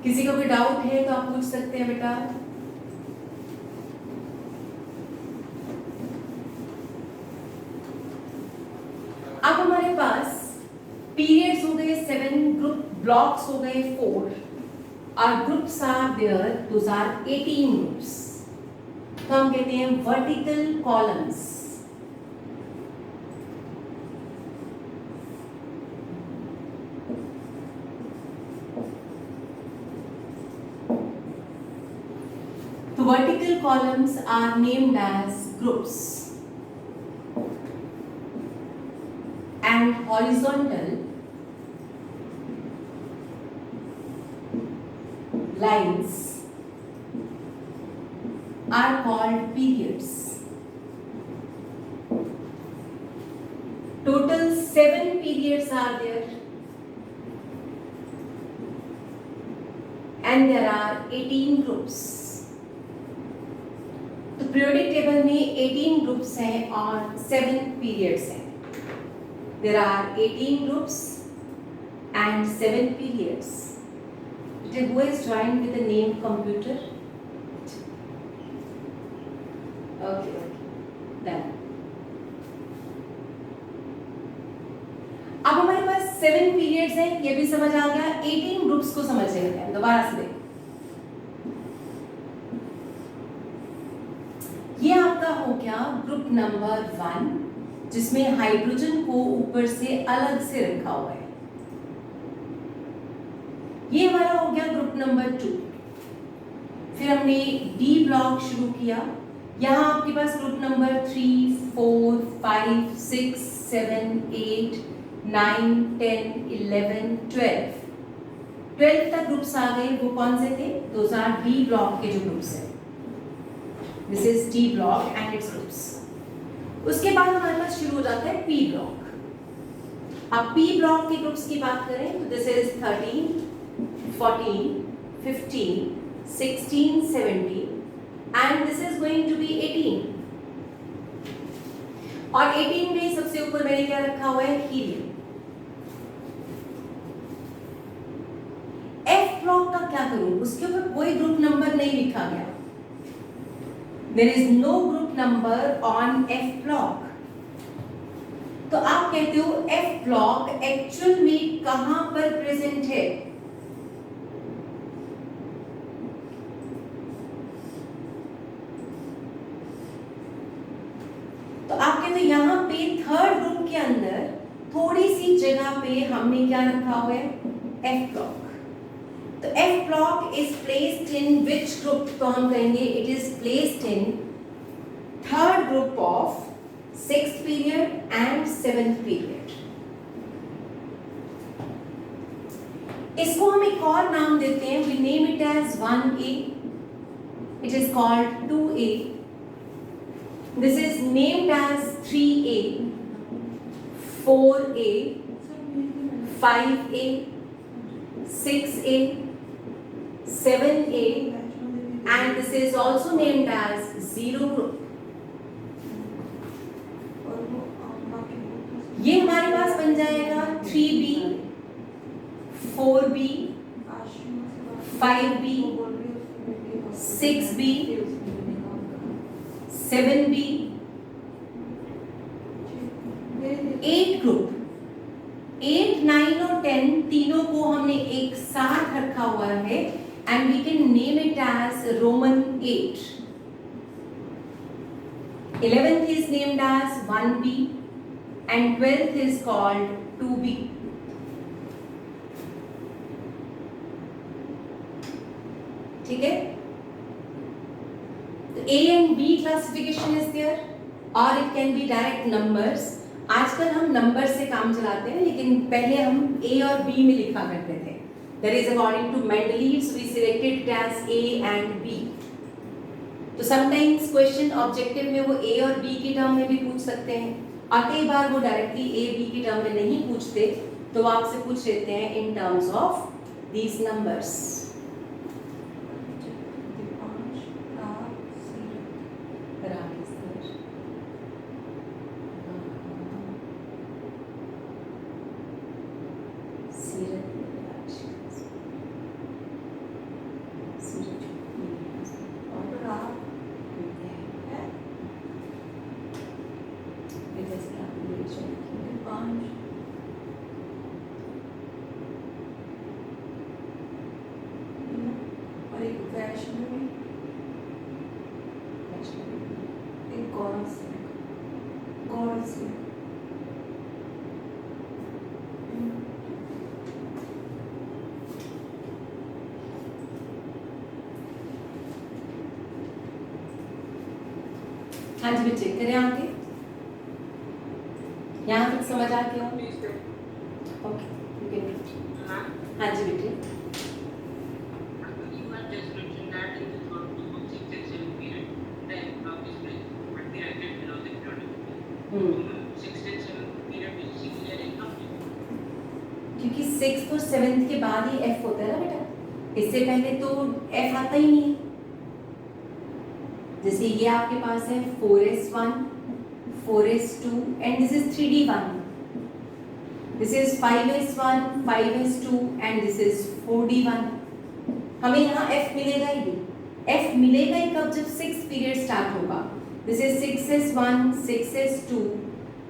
किसी को कोई डाउट है तो आप पूछ सकते हैं बेटा। अब हमारे पास पीरियड्स हो गए 7, ग्रुप ब्लॉक्स हो गए 4 और groups are there, those are 18 groups. तो हम कहते हैं vertical columns. The vertical columns are named as groups and horizontal lines are called periods। Total 7 periods are there and there are 18 groups। तो periodic table में 18 groups हैं और 7 periods हैं। There are 18 groups and 7 periods. Who is joined with the name computer? Okay, done। अब हमारे पास 7 periods हैं, ये भी समझ आ गया। 18 ग्रुप्स को समझ लेते हैं, दोबारा से देखो। ये आपका हो गया ग्रुप नंबर 1, जिसमें हाइड्रोजन को ऊपर से अलग से रखा हुआ है। ये हमारा हो गया ग्रुप नंबर 2। फिर हमने डी ब्लॉक शुरू किया। यहाँ आपके पास ग्रुप नंबर 3 4 5 6 7 8 9 10 11 12 तक ग्रुप्स आ गए। वो कौन से थे? दोस आर डी ब्लॉक के जो ग्रुप्स हैं। This is D block and its groups। उसके बाद हमारे पास शुरू हो जाता है P block। अब पी ब्लॉक के ग्रुप्स की बात करें तो this is 13, 14, 15, 16, 17 and this is going to be 18। और 18 में सबसे ऊपर मैंने क्या रखा हुआ है, हीलियम। एफ ब्लॉक का क्या करूं, उसके ऊपर कोई ग्रुप नंबर नहीं लिखा गया, there is no group number on F block. तो आप कहते हो एफ ब्लॉक एक्चुअल में कहां पर प्रेजेंट है? तो आप कहते हो यहां पे थर्ड ग्रुप के अंदर थोड़ी सी जगह पे हमने क्या रखा हुआ है, एफ ब्लॉक। तो F block is placed in which group? तो हम कहेंगे it is placed in third group of 6th period and 7th period। इसको हम एक और नाम देते हैं, we name it as 1A, it is called 2A, this is named as 3A, 4A, 5A, 6A, 7A and this is also named as 0 group। ये हमारे पास बन जाएगा 3B, 4B, 5B, 6B, 7B, 8 group. 8, 9 और 10 तीनों को हमने एक साथ रखा हुआ है and we can name it as Roman 8। 11th is named as 1B and 12th is called 2B। ठीक है, तो A and B classification is there or it can be direct numbers। आजकल हम नंबर से काम चलाते हैं, लेकिन पहले हम A और B में लिखा करते थे। That is according to Mendeleev, we selected it as A and B। तो sometimes क्वेश्चन ऑब्जेक्टिव में वो A और B की टर्म में भी पूछ सकते हैं और कई बार वो डायरेक्टली A B की टर्म में नहीं पूछते, तो वो आपसे पूछ लेते हैं in terms of these numbers. हाँ जी बच्चे, करें आगे, यहाँ तक समझ आती हो? ओके, हाँ जी बेटे। क्योंकि 6th और 7th के बाद ही F होता है ना बेटा, इससे पहले तो F आता ही नहीं। जैसे ये आपके पास है 4s1, 4s2 and this is 3d1, this is 5s1, 5s2 and this is 4d1। हमें यहाँ F मिलेगा ही नहीं। F मिलेगा ही कब, जब 6th पीरियड स्टार्ट होगा। This is 6s1, 6s2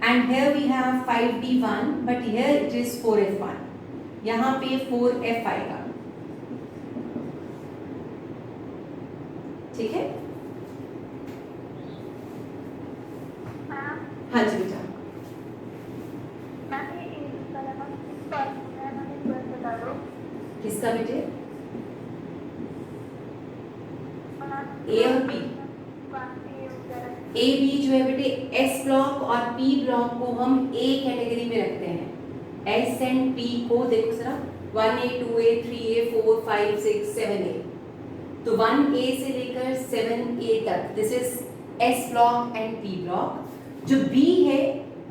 and here we have 5d1 but here it is 4f1, यहाँ पे 4f आएगा। ठीक है, हाँ जी बेटा। किसका बेटे? ए और बी। ए बी जो है बेटे एस ब्लॉक और पी ब्लॉक को हम ए कैटेगरी में रखते हैं। एस एंड पी को देखो जरा, 1A, 2A, 3A, 4, 5, 6, 7A। तो 1A से लेकर 7A तक this is S block and P block. जो बी है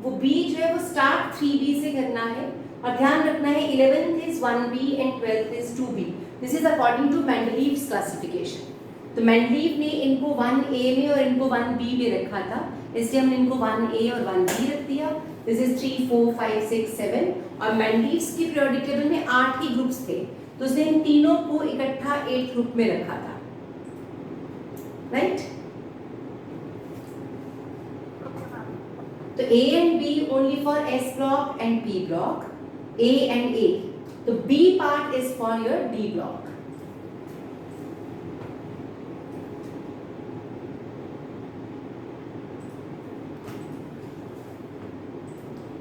वो बी जो है वो स्टार्ट 3b से करना है और ध्यान रखना है 11th is 1b and 12th is 2b. This is according to Mendeleev's classification. तो मेंडलीव ने इनको 1a में और इनको 1b में रखा था, इसलिए हमने इनको 1a और 1b रख दिया. दिस इज 3 4 5 6 7 और मेंडलीव्स की पीरियोडिक टेबल में 8 ही ग्रुप्स थे, तो उसने इन तीनों को इकट्ठा 8 ग्रुप में रखा था. राइट? तो A and B only for S block and P block, A and A. तो B part is for your D block.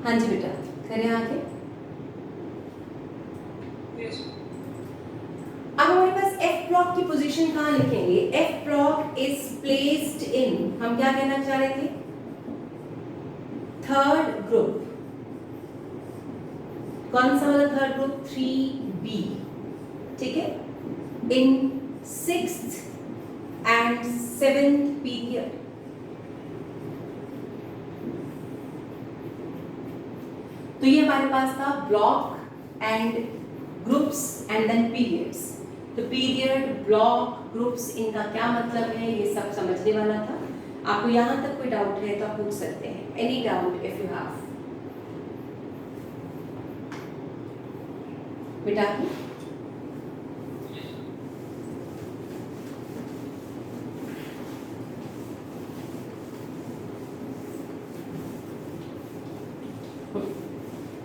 हाँ जी बेटा, करें आगे. अब हमारे पास F block की पोजीशन कहाँ लिखेंगे? F block is placed in, हम क्या कहना चाह रहे थे? Third group. कौन सा वाला थर्ड ग्रुप? 3b. ठीक है? In 6th and 7th period. तो ये हमारे पास था block and groups and then periods. तो पीरियड, ब्लॉक, ग्रुप्स, इनका क्या मतलब है ये सब समझने वाला था. आपको यहां तक कोई डाउट है तो आप पूछ सकते हैं. Any doubt if you have. बेटा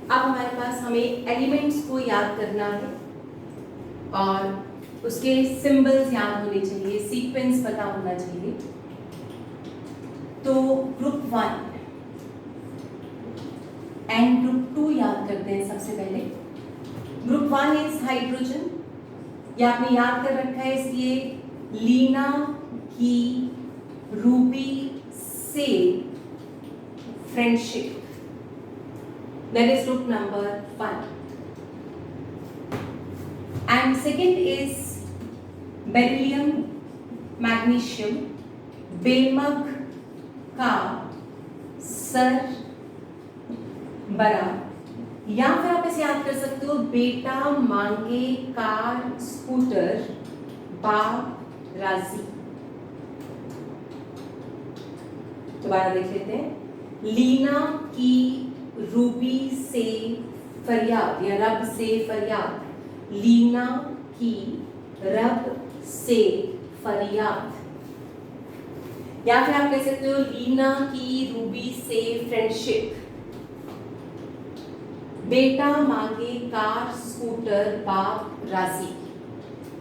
अब हमारे पास हमें एलिमेंट्स को याद करना है और उसके सिंबल्स याद होने चाहिए, सीक्वेंस पता होना चाहिए. तो ग्रुप 1 एंड ग्रुप 2 याद करते हैं सबसे पहले. Group 1 is hydrogen. ये आपने याद कर रखा है, इसलिए लीना की रूबी से friendship. That is group number 1. And second is beryllium, magnesium, बेमग का सर बड़ा, या फिर आप इसे याद कर सकते हो बेटा मांगे कार स्कूटर बाप राजी. दोबारा देख लेते हैं. लीना की रूबी से फरियाद या रब से फरियाद. लीना की रब से फरियाद. या फिर आप कह सकते हो लीना की रूबी से फ्रेंडशिप. बेटा मांगे कार स्कूटर बाप राजी.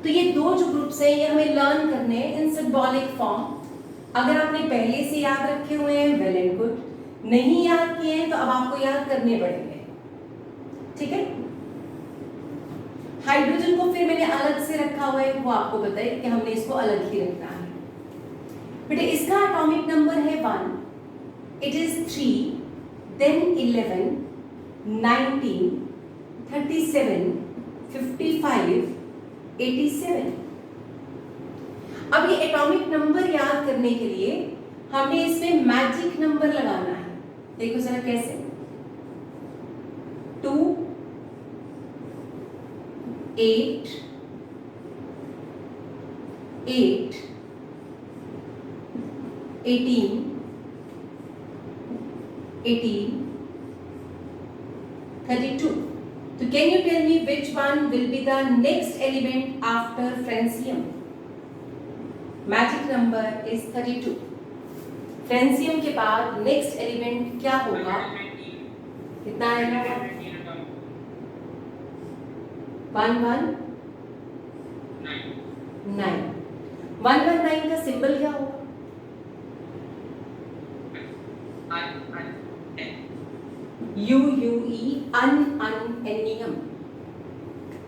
तो ये दो जो ग्रुप्स हैं ये हमें लर्न करने हैं इन सिंबॉलिक फॉर्म. अगर आपने पहले से याद रखे हुए हैं वेल एंड गुड, नहीं याद किए हैं तो अब आपको याद करने पड़ेंगे. ठीक है? हाइड्रोजन को फिर मैंने अलग से रखा हुआ है, वो आपको बताए कि हमने इसको अलग ही रखना है. बेटा इसका एटॉमिक नंबर है 1. It is 3, then 11, 19, 37, 55, 87. अब ये एटॉमिक नंबर याद करने के लिए हमने इसमें मैजिक नंबर लगाना है. देखो जरा कैसे. 2, 8, 8, 18, 18, 32. So can you tell me which one will be the next element after francium? Magic number is 32. Francium के बाद नेक्स्ट एलिमेंट क्या होगा? कितना आएगा? 119. 119 का सिंबल क्या होगा? UUE, अनअनियम.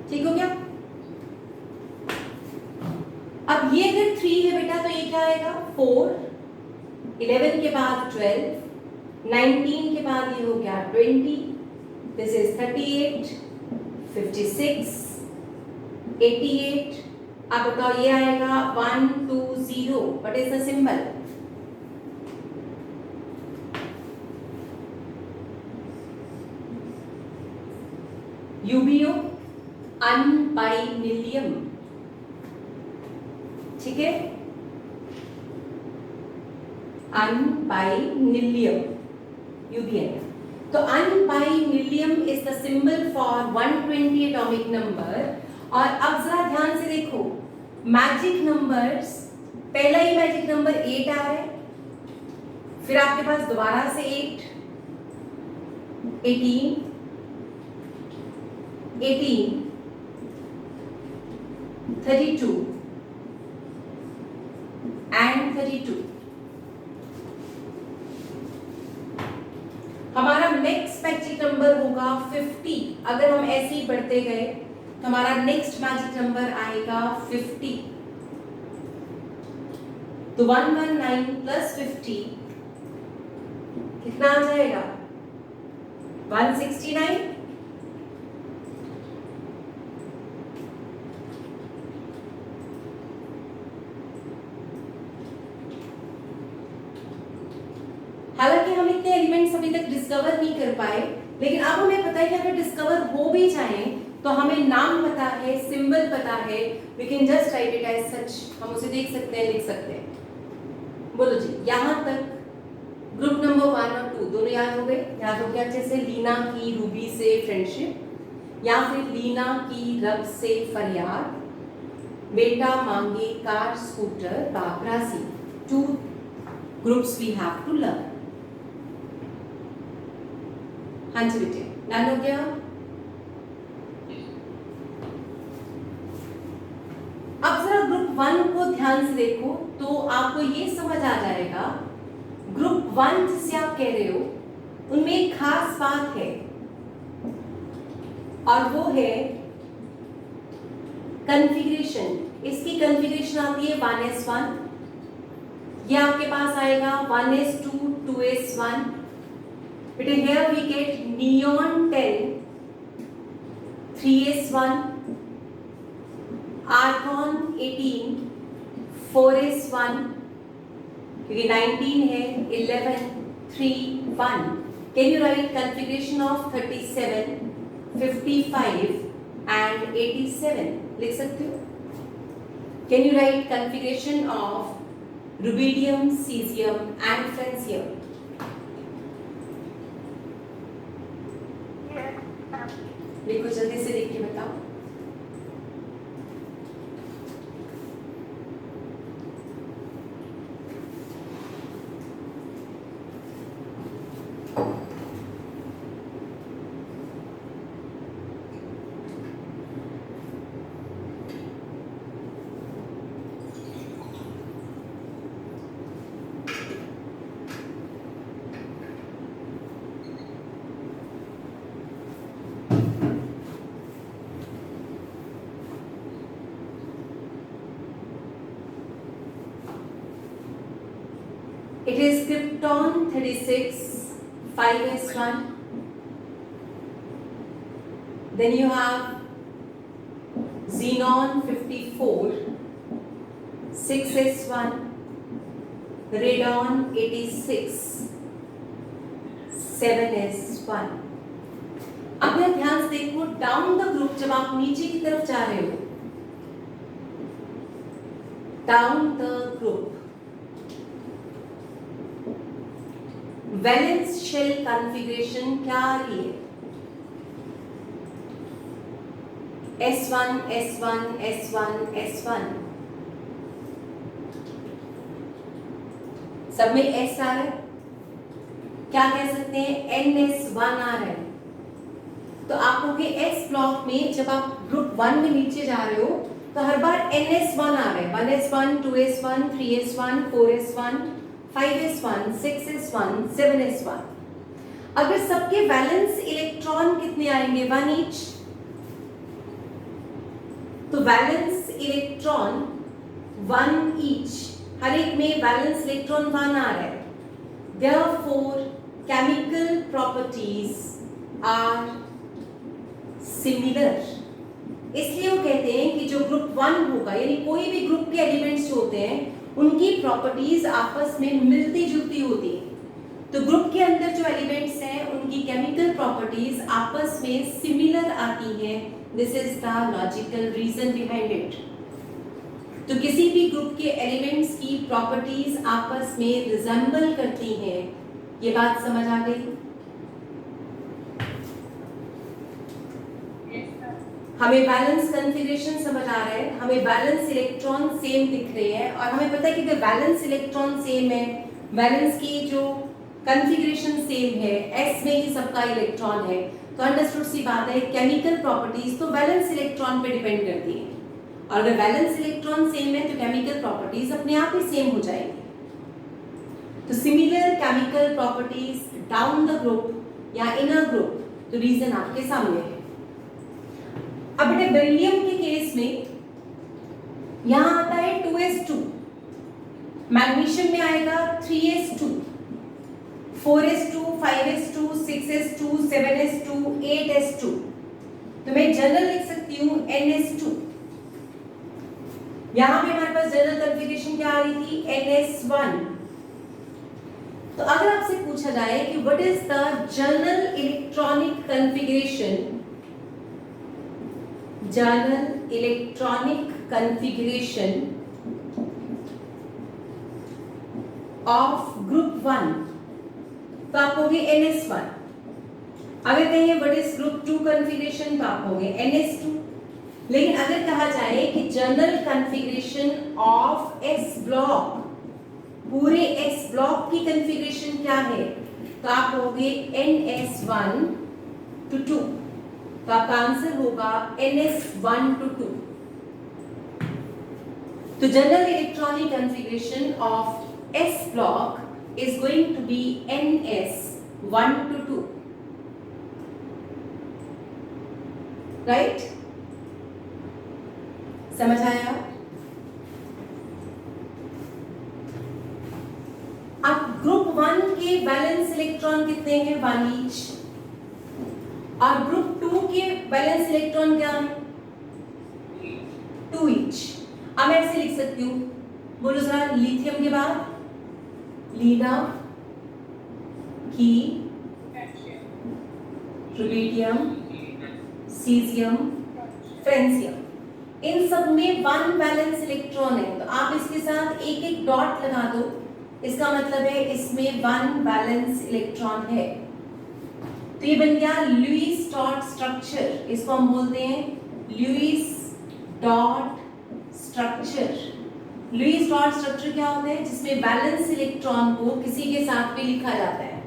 ठीक हो गया? अब ये अगर 3 है बेटा तो ये क्या आएगा? 4. 11 के बाद 12, 19 के बाद ये हो गया 20, दिस इज 38, 56, 88. अब बताओ ये आएगा 120. What is the symbol? Unbinilium, ठीक है, अनबाइनिलियम UBN। तो unbinilium is the symbol for 120 atomic number. और अब जरा ध्यान से देखो, मैजिक नंबर्स, पहला ही मैजिक नंबर 8 आ रहा है, फिर आपके पास दोबारा से 8, 18, 18, 32 एंड 32। हमारा नेक्स्ट मैजिक नंबर होगा 50। अगर हम ऐसे ही बढ़ते गए तो हमारा नेक्स्ट मैजिक नंबर आएगा 50। तो 119 प्लस 50 कितना आ जाएगा? 169। हालांकि हम इतने एलिमेंट्स अभी तक डिस्कवर नहीं कर पाए, लेकिन अब हमें पता है कि अगर डिस्कवर हो भी जाए तो हमें नाम पता है, सिंबल पता है, we can just write it as such. हम उसे देख सकते हैं, लिख सकते हैं। बोलो जी, यहां तक ग्रुप नंबर 1 और 2 दोनों याद हो गए? याद हो गया अच्छे से? लीना की रूबी से फ्रेंडशिप, या फिर लीना की रब से फरियाद, बेटा मांगे कार स्कूटर, बाबरा सी। 2 groups we have to learn. हाँ जी बेटे, डन हो गया? अब जरा ग्रुप 1 को ध्यान से देखो तो आपको ये समझ आ जाएगा, ग्रुप 1 जिसे आप कह रहे हो उनमें एक खास बात है, और वो है कॉन्फ़िगरेशन। इसकी कॉन्फ़िगरेशन आती है 1s1, ये आपके पास आएगा 1s2, 2s1। But here we get neon 10, 3s1, argon 18, 4s1, क्योंकि 19 है, 11, 3, 1। Can you write configuration of 37, 55 and 87? लिख सकते हो? Can you write configuration of rubidium, cesium and francium? लिखो, जल्दी से लिख के बताओ। It is krypton 36, 5s1. Then you have xenon 54, 6s1, radon 86, 7s1। अब यह ध्यान से देखो, डाउन द ग्रुप, जब आप नीचे की तरफ जा रहे हो, down the group, valence shell configuration क्या आ रही है? S1, S1, S1, S1, सब में S आ रहा है। क्या कह सकते हैं? NS1 आ रहा है। तो आप कहोगे S ब्लॉक में जब आप ग्रुप 1 में नीचे जा रहे हो तो हर बार NS1 आ रहा है। 1s1, 2s1, 3s1, 4s1, 5s1, 6s1, 7s1। अगर सबके वैलेंस इलेक्ट्रॉन कितने आएंगे? 1 ईच। तो वैलेंस इलेक्ट्रॉन 1 ईच, हर एक में वैलेंस इलेक्ट्रॉन 1 आ रहा है। Therefore, chemical properties are similar। इसलिए वो कहते हैं कि जो ग्रुप 1 होगा, यानी कोई भी ग्रुप के एलिमेंट्स जो होते हैं उनकी प्रॉपर्टीज आपस में मिलती जुलती होती हैं। तो ग्रुप के अंदर जो एलिमेंट्स हैं उनकी केमिकल प्रॉपर्टीज आपस में सिमिलर आती हैं। This is the logical reason behind it. तो किसी भी ग्रुप के एलिमेंट्स की प्रॉपर्टीज आपस में रिजेंबल करती हैं। ये बात समझ आ गई? हमें बैलेंस कॉन्फ़िगरेशन समझ आ रहा है, हमें बैलेंस इलेक्ट्रॉन सेम दिख रहे हैं और हमें पता है कि अगर बैलेंस इलेक्ट्रॉन सेम है, बैलेंस की जो कॉन्फ़िगरेशन सेम है, s में ही सबका इलेक्ट्रॉन है, तो अंडरस्टूड सी बात है केमिकल प्रॉपर्टीज तो बैलेंस इलेक्ट्रॉन पे डिपेंड करती है और अगर बैलेंस इलेक्ट्रॉन सेम है तो केमिकल प्रॉपर्टीज अपने आप ही सेम हो जाएंगी। तो similar chemical properties down the group या इन अ ग्रुप, तो रीजन आपके सामने है। अब बेटे बेरिलियम के केस में यहां आता है 2s2, मैग्नीशियम में आएगा 3s2, 4s2, 5s2, 6s2, 7s2, 8s2, तो मैं जनरल लिख सकती हूं ns2। यहां पे हमारे पास जनरल कॉन्फ़िगरेशन क्या आ रही थी? ns1। तो अगर आपसे पूछा जाए कि what is the general electronic configuration, general electronic configuration of group 1, तो आप होगे ns1। अगर कहें व्हाट इज ग्रुप 2 कॉन्फ़िगरेशन, तो आप होगे ns2। लेकिन अगर कहा जाए कि general configuration of s block, पूरे s ब्लॉक की कॉन्फ़िगरेशन क्या है, तो आप होगे ns1 to 2, तो आपका आंसर होगा ns1 to 2। तो general electronic configuration of s block is going to be ns1 to 2, right? समझ आया? अब ग्रुप 1 के बैलेंस इलेक्ट्रॉन कितने हैं? 1 ईच। और ग्रुप 2 के बैलेंस इलेक्ट्रॉन क्या है? 2 ईच। अब मैं ऐसे लिख सकती हूँ, बोलो जरा, लिथियम के बाद लीना, की, रुबिडियम, सीजियम, फ्रेंसियम, इन सब में 1 बैलेंस इलेक्ट्रॉन है। तो आप इसके साथ एक एक डॉट लगा दो, इसका मतलब है इसमें 1 बैलेंस इलेक्ट्रॉन है। तो ये बन गया लुईस डॉट स्ट्रक्चर। इसको हम बोलते हैं Lewis dot structure. Lewis dot structure क्या होता है? जिसमें बैलेंस इलेक्ट्रॉन को किसी के साथ भी लिखा जाता है।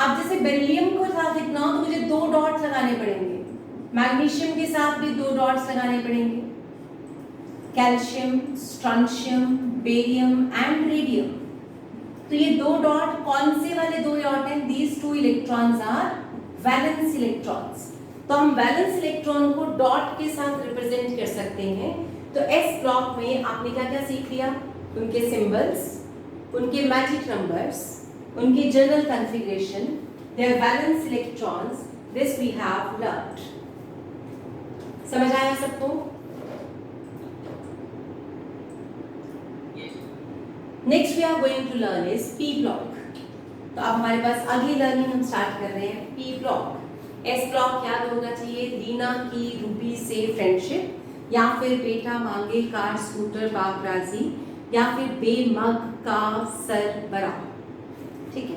अब जैसे बेरिलियम को साथ लिखना हो तो मुझे 2 डॉट लगाने पड़ेंगे, मैग्नीशियम के साथ भी 2 डॉट्स लगाने पड़ेंगे, calcium, strontium, barium and radium. तो ये 2 डॉट कौन से वाले 2 डॉट हैं? These 2 electrons are valence electrons. तो हम वैलेंस इलेक्ट्रॉन को डॉट के साथ रिप्रेजेंट कर सकते हैं। तो एस ब्लॉक में आपने क्या क्या सीख लिया? उनके सिंबल्स, उनके मैजिक नंबर्स, उनकी general configuration, their valence electrons, this we have learned. समझ आया सबको? Next we are going to learn is P block. तो अब हमारे पास अगली लर्निंग हम स्टार्ट कर रहे हैं पी ब्लॉक। एस ब्लॉक याद होना चाहिए, लीना की रूबी से फ्रेंडशिप, या फिर बेटा मांगे कार स्कूटर बाप राजी, या फिर बेमग का सर बरा। ठीक है?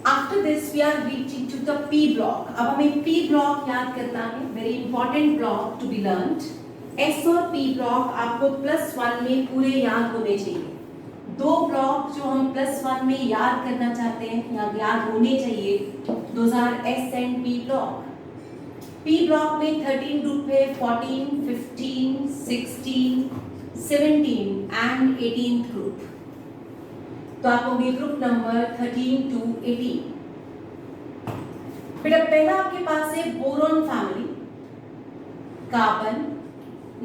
After this we are reaching to the P block. अब हमें पी ब्लॉक याद करना है, very important block to be learned. S और पी ब्लॉक आपको +1 में पूरे याद होने चाहिए। 2 ब्लॉक जो हम +1 में याद करना चाहते हैं या याद होने चाहिए, those R S and P block. P block में 13 ग्रुप है, 14, 15, 16, 17 एंड 18th ग्रुप। तो आप होंगे ग्रुप नंबर 13 to 18। बेटा पहला आपके पास है boron family, carbon,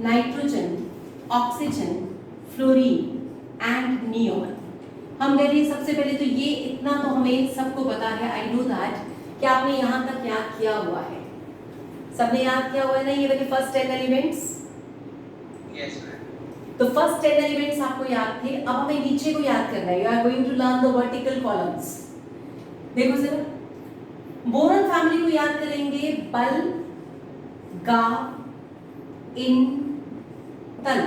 nitrogen, oxygen, fluorine and neon. हम कह रहे हैं सबसे पहले तो ये इतना तो हमें सबको पता है, आई नो दैट, कि आपने यहाँ तक याद किया हुआ है। सबने याद किया हुआ है ना ये वाले फर्स्ट 10 एलिमेंट्स? Yes ma'am. तो फर्स्ट 10 एलिमेंट्स आपको याद थे, अब हमें नीचे को याद करना है. You are going to learn the vertical columns. देखो जरा, बोरॉन फैमिली को याद करेंगे. बल, गा, इन, तल.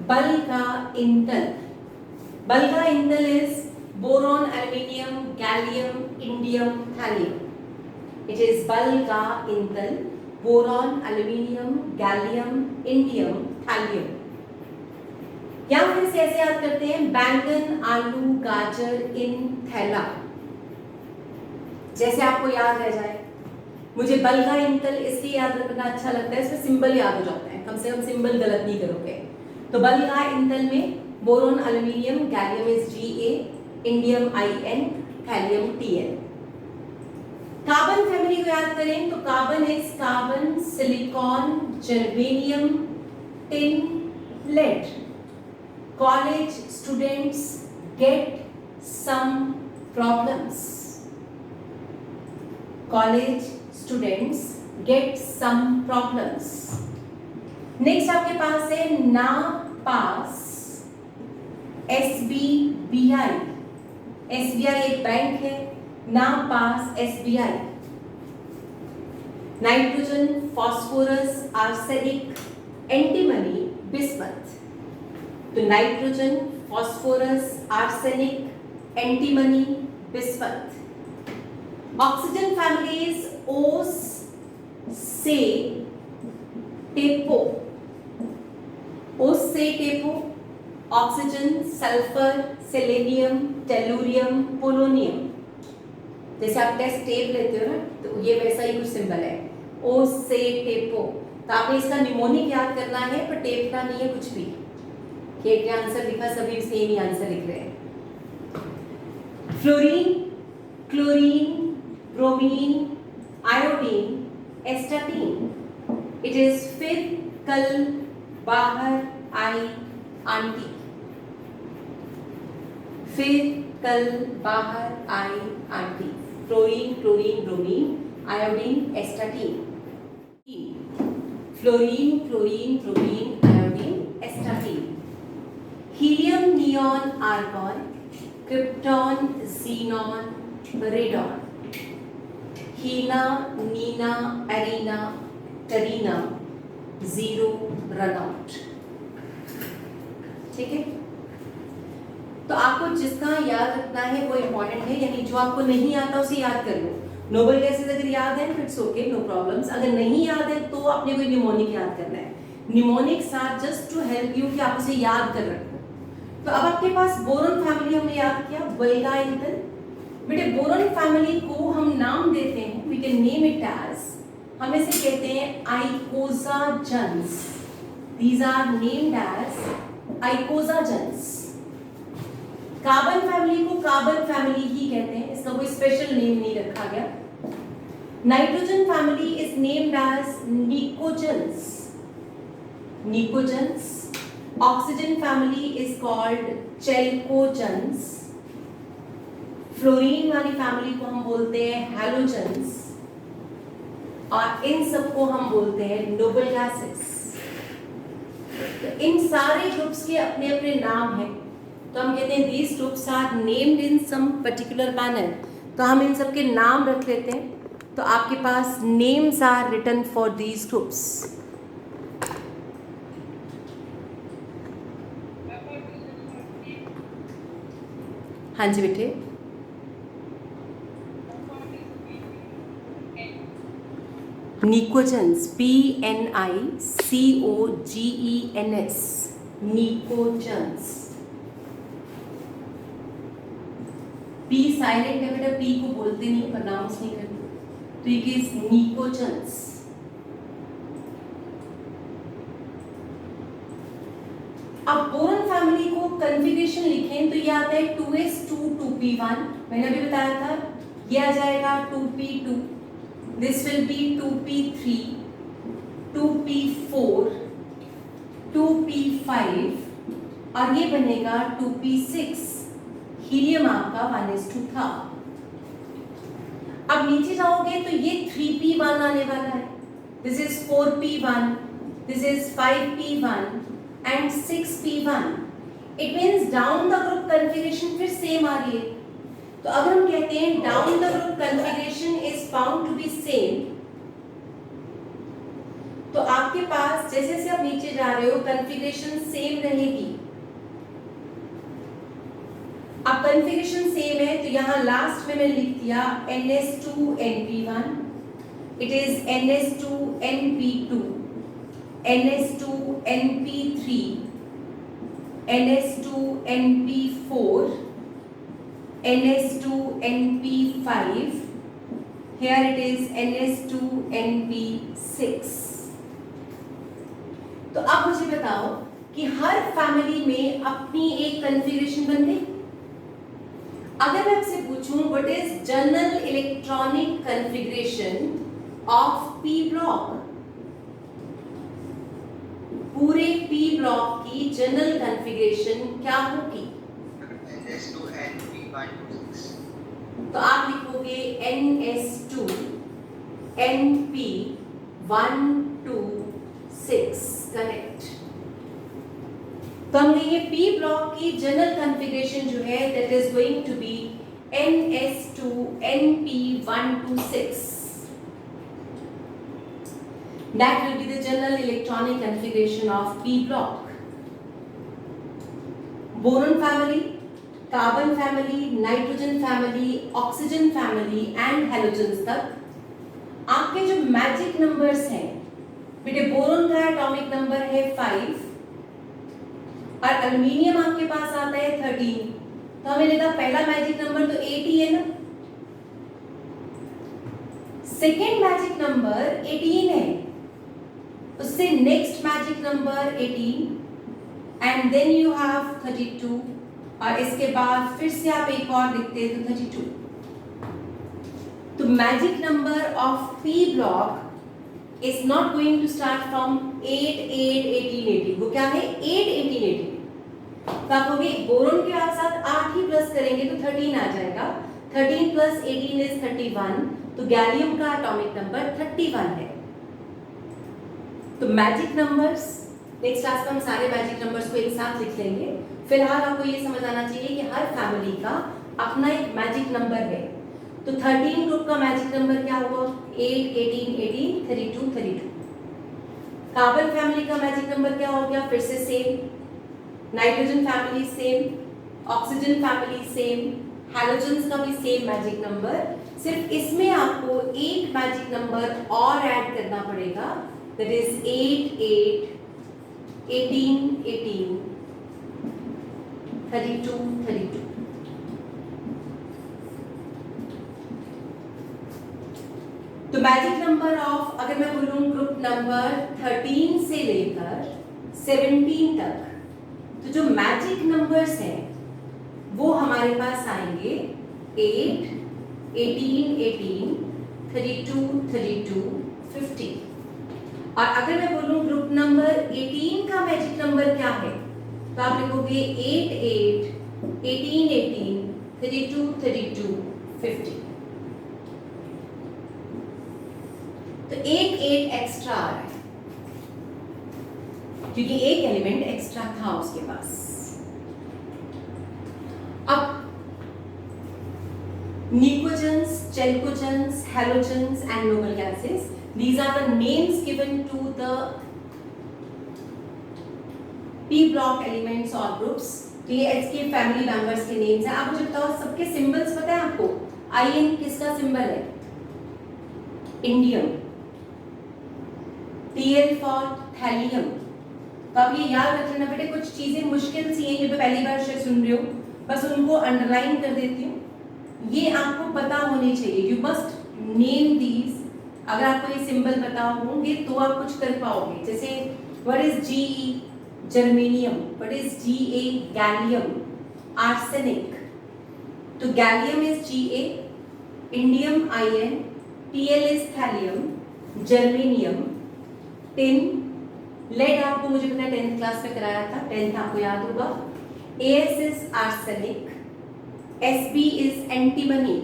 बल का इंतल. बल का इंतल is boron, aluminium, gallium, indium, thallium. It is बल का इंतल, boron, aluminium, gallium, indium, thallium. या फिर से ऐसे याद करते हैं, बैंगन, आलू, गाजर, इन, थैला. जैसे आपको याद रह जाए. मुझे बल का इंतल इसलिए याद रखना अच्छा लगता है, इसमें सिंबल याद हो जाता है, कम से कम सिंबल गलत नहीं करोगे. तो बल का इंतल में boron, aluminium, gallium is Ga, indium In, thallium Tn. Carbon family को याद करें तो carbon is carbon, silicon, germanium, tin, lead. College students get some problems. College students get some problems. Next आपके पास है ना पास, SBBI. SBI एक बैंक है, ना पास SBI. Nitrogen, phosphorus, arsenic, antimony, bismuth. तो nitrogen, phosphorus, arsenic, antimony, bismuth. Oxygen family is ओस से टेपो. ओस से टेपो. Oxygen, sulphur, selenium, tellurium, polonium. जैसे आप टेस्ट टेप लेते हो ना, तो ये वैसा ही कुछ सिंबल है, ओस से टेपो. तो आपने इसका निमोनिक याद करना है, पर टेप का नहीं है कुछ भी. केट ने आंसर लिखा, सभी सेम ही आंसर लिख रहे हैं. Fluorine, chlorine, bromine, iodine, astatine. It is फिर, कल, बाहर, आई, आंटी. फिर, कल, बाहर, आई, aunty. Fluorine, chlorine, bromine, iodine, astatine. Fluorine, chlorine, bromine, iodine, astatine. Helium, neon, argon, krypton, xenon, radon. Heena, Neena, Arina, Tarina, zero, run out. ठीक है. तो आपको जिसका याद रखना है वो इंपॉर्टेंट है, यानी जो आपको नहीं आता उसे याद कर लो. नोबल गैसेस अगर याद है इट्स ओके, नो प्रॉब्लम्स. अगर नहीं याद है तो आपने कोई निमोनिक याद करना है. Mnemonics are just to help you कि आप उसे याद कर रखो. तो अब आपके पास बोरॉन फैमिली हमने याद किया, बल्गा इंतल. बेटे बोरॉन फैमिली को हम नाम देते हैं, we can name it as, हम इसे कहते हैं icosagens. These are named as icosagens. Carbon family को कार्बन फैमिली ही कहते हैं, इसका कोई स्पेशल नेम नहीं रखा गया. Nitrogen family is named as pnictogens. Pnictogens. Oxygen family is called chalcogens. Fluorine वाली फैमिली को हम बोलते हैं हैलोजन्स. और इन सबको हम बोलते हैं नोबल गैसेस. तो इन सारे ग्रुप्स के अपने अपने नाम हैं, तो हम कहते हैं these groups are named in some particular manner. तो हम इन सब के नाम रख लेते हैं. तो आपके पास names are written for these groups. हाँ जी बेटे. Pnictogens, PNICOGENS, pnictogens. P silent है बेटा, पी को बोलते नहीं, प्रोनाउंस नहीं करते. तो इट इज निकोजेंस. अब बोरॉन फैमिली को कॉन्फ़िगरेशन लिखें तो ये आता है 2s2 2p1. मैंने अभी बताया था, ये आ जाएगा 2p2. This will be 2p3, 2p4, 2p5 और ये बनेगा 2p6. हीलियम आपका 1s2 था. अब नीचे जाओगे तो ये 3p1 आने वाला है. This is 4p1, this is 5p1, and 6p1. It means down the group configuration फिर सेम आ रही है. तो अगर हम कहते हैं down the group configuration is found to be same, तो आपके पास जैसे जैसे आप नीचे जा रहे हो कॉन्फ़िगरेशन सेम रहेगी. अब कॉन्फ़िगरेशन सेम है तो यहाँ लास्ट में मैंने लिख दिया ns2np1, it is ns2np2, ns2np3, ns2np4, ns2np5, here it is ns2np6. तो अब मुझे बताओ कि हर फैमिली में अपनी एक कॉन्फ़िगरेशन बन गई. अगर मैं आपसे पूछूं what is general electronic configuration of P block, पूरे पी ब्लॉक की जनरल कॉन्फ़िगरेशन क्या होगी? ns2np126. तो आप लिखोगे ns2np126. करेक्ट. तो हम लेंगे पी ब्लॉक की जनरल कॉन्फ़िगरेशन जो है that is going to be ns2np126. That will be the general electronic configuration of p block. Boron family, carbon family, nitrogen family, oxygen family and halogens तक आपके जो magic numbers हैं, बेटे boron का atomic number है 5 और aluminium आपके पास आता है 13. तो हमें लेगा पहला मैजिक नंबर तो 8 ही है ना. सेकेंड मैजिक नंबर 18 है, उससे next magic number 18 and then you have 32 और इसके बाद फिर से आप एक और लिखते हैं तो 32. तो magic number of P block is not going to start from 8 8 18 18. वो क्या है 8 18 18. तो आप कहोगे बोरोन के साथ 8 ही प्लस करेंगे तो 13 आ जाएगा. 13 प्लस 18 इज 31. तो गैलियम का एटॉमिक नंबर 31 है. तो मैजिक नंबर्स नेक्स्ट क्लास में हम सारे मैजिक नंबर्स को एक साथ लिख लेंगे. फिलहाल आपको ये समझ आना चाहिए कि हर फैमिली का अपना एक मैजिक नंबर है. तो 13 ग्रुप का मैजिक नंबर क्या होगा? 8 18 18 32 32. कार्बन फैमिली का मैजिक नंबर क्या हो गया? फिर से same. Nitrogen family same, oxygen family same, halogens का भी सेम मैजिक नंबर. सिर्फ इसमें आपको एक मैजिक नंबर और ऐड करना पड़ेगा, दैट इज 8 8 18 18 32 32. तो मैजिक नंबर ऑफ अगर मैं बोलूं ग्रुप नंबर 13 से लेकर 17 तक, तो जो मैजिक नंबर्स हैं वो हमारे पास आएंगे 8 18 18 32 32 50. और अगर मैं बोलूं ग्रुप नंबर 18 का मैजिक नंबर क्या है, तो आप लिखोगे 8 8 18 18 32 32 50. तो एक एक्स्ट्रा आ रहा है क्योंकि एक एलिमेंट एक्स्ट्रा था उसके पास. अब pnictogens, chalcogens, halogens and noble gases, these are the names given to the p block elements or groups. तो ये इसके फैमिली मेंबर्स के नेम्स हैं. आप मुझे बताओ सबके सिंबल्स पता है आपको? आईएन किसका सिंबल है? इंडियम. Tl for thallium. तो आप ये याद रख लेना बेटे. कुछ चीजें मुश्किल सी हैं जो पहली बार शायद सुन रहे हो, बस उनको अंडरलाइन कर देती हूँ. ये आपको पता होने चाहिए. You must name these. अगर आपको ये सिंबल पता होंगे तो आप कुछ कर पाओगे. जैसे what is Ge? Germanium. What is Ga? Gallium. Arsenic. तो gallium is Ga, indium In, Tl is thallium, germanium, tin, lead आपको मुझे पता है 10th क्लास में कराया था, 10th आपको याद होगा. As is arsenic, Sb is antimony,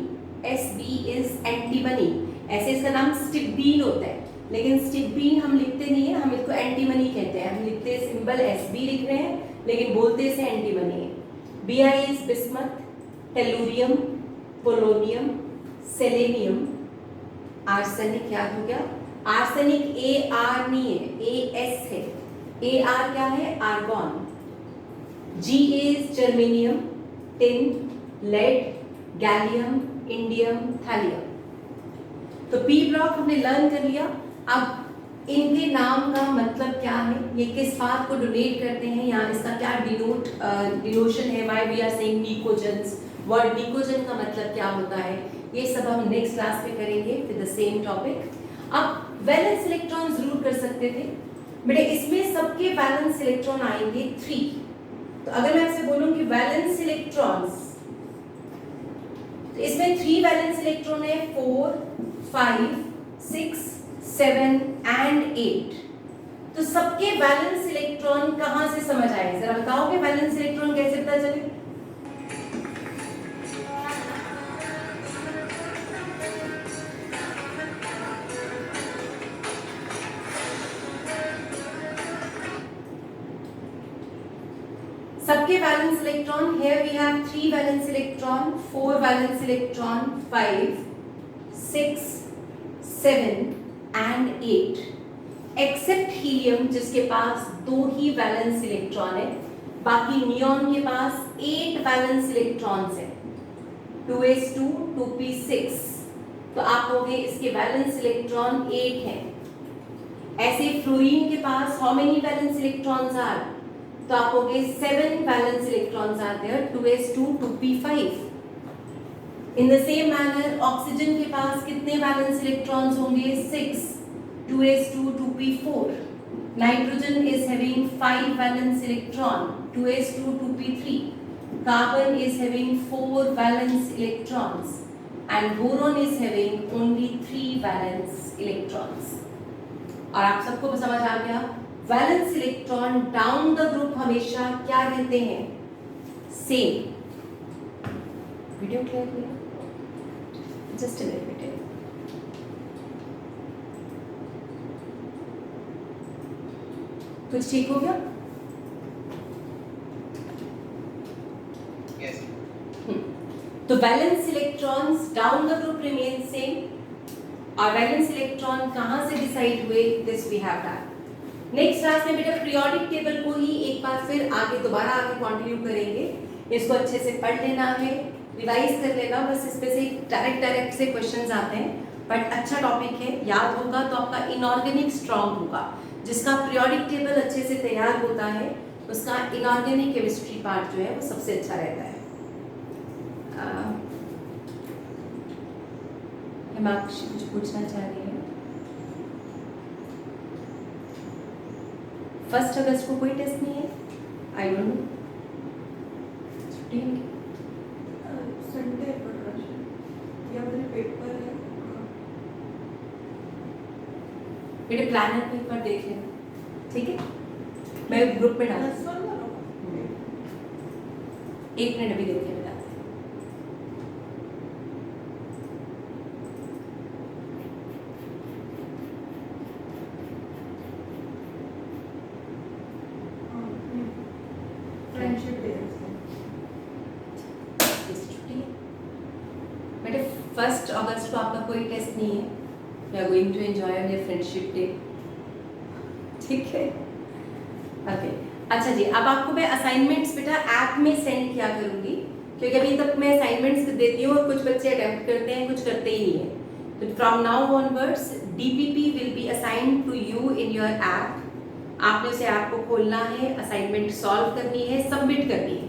Sb is antimony. ऐसे इसका नाम स्टिब्बीन होता है, लेकिन स्टिब्बीन हम लिखते नहीं है, हम इसको एंटीमनी कहते हैं. हम लिखते हैं सिंबल SB लिख रहे हैं लेकिन बोलते इसे एंटीमनी है। Bi is bismuth, tellurium, polonium, selenium, arsenic याद हो गया। आर्सेनिक AR नहीं है, AS है। AR क्या है? Argon. Ga is germanium, tin, lead, gallium, indium, thallium. तो P ब्लॉक हमने लर्न कर लिया। अब इनके नाम का मतलब क्या है, ये किस बात को डोनेट करते हैं, यहाँ इसका क्या डिनोशन है, why we are saying pnictogens, word pnictogen का मतलब क्या होता है, ये सब हम नेक्स्ट क्लास में करेंगे विद द सेम टॉपिक। अब वैलेंस इलेक्ट्रॉन जरूर कर सकते थे बेटे, इसमें सबके वैलेंस इलेक्ट्रॉन आएंगे 3। तो अगर मैं आपसे बोलूं कि वैलेंस इलेक्ट्रॉन्स, तो इसमें 3 वैलेंस इलेक्ट्रॉन है, 4, 5, 6, 7 एंड 8। तो सबके वैलेंस इलेक्ट्रॉन कहां से समझ आए, जरा बताओगे वैलेंस इलेक्ट्रॉन कैसे पता चले? सबके valence electron, here we have 3 valence electron, 4 valence electron, 5, 6, 7 and 8 except helium जिसके पास 2 ही वैलेंस इलेक्ट्रॉन है, बाकी नियॉन के पास 8 वैलेंस इलेक्ट्रॉन्स है, 2s2, 2p6। तो आप कहोगे इसके वैलेंस इलेक्ट्रॉन 8 हैं। ऐसे फ्लोरीन के पास how many valence electrons are, तो आप कहोगे 7 valence electrons are there, 2s2, 2p5। In the same manner oxygen के पास कितने वैलेंस इलेक्ट्रॉन्स होंगे, 6, 2s2, 2p4। Nitrogen is having 5 valence electron, 2s2, 2p3। Carbon is having 4 valence electrons and boron is having only 3 valence electrons। और आप सबको समझ आ गया, valence electron down the group हमेशा क्या रहते हैं, सेम। वीडियो क्लियर हुआ? जस्ट अ मिनट, कुछ ठीक हो गया? Yes. तो valence electrons down the group remain same, और वैलेंस इलेक्ट्रॉन कहां से डिसाइड हुए, this we have done. Next class में बेटा पीरियोडिक टेबल को ही एक बार फिर दोबारा आगे कंटिन्यू करेंगे। इसको अच्छे से पढ़ लेना है, रिवाइज कर लेना, बस इस पे से डायरेक्ट से क्वेश्चंस आते हैं, बट अच्छा टॉपिक है, याद होगा तो आपका इनऑर्गेनिक स्ट्रांग होगा। जिसका पीरियोडिक टेबल अच्छे से तैयार होता है उसका इनऑर्गेनिक केमिस्ट्री पार्ट जो है वो सबसे अच्छा रहता है। हिमांशी कुछ पूछना चाह रही है? 1 अगस्त को कोई टेस्ट नहीं है? आई डोंट नो, छुट्टी है संडे पर या मेरे पेपर है। बेटे प्लानर पेपर देख लेना, ठीक है? मैं ग्रुप में डाल, एक मिनट अभी देख के बताते हैं। फ्रेंडशिप डे छुट्टी है बेटे, 1 अगस्त को आपका कोई टेस्ट नहीं है। We are going to enjoy your friendship day, ठीक है? ओके, अच्छा जी, अब आपको मैं असाइनमेंट्स बेटा ऐप में सेंड किया करूंगी, क्योंकि अभी तक मैं असाइनमेंट्स देती हूँ और कुछ बच्चे अटेम्प्ट करते हैं, कुछ करते ही नहीं है। तो from now onwards DPP will be assigned to you in your app. आपने उसे ऐप को खोलना है, असाइनमेंट सॉल्व करनी है, सबमिट करनी है,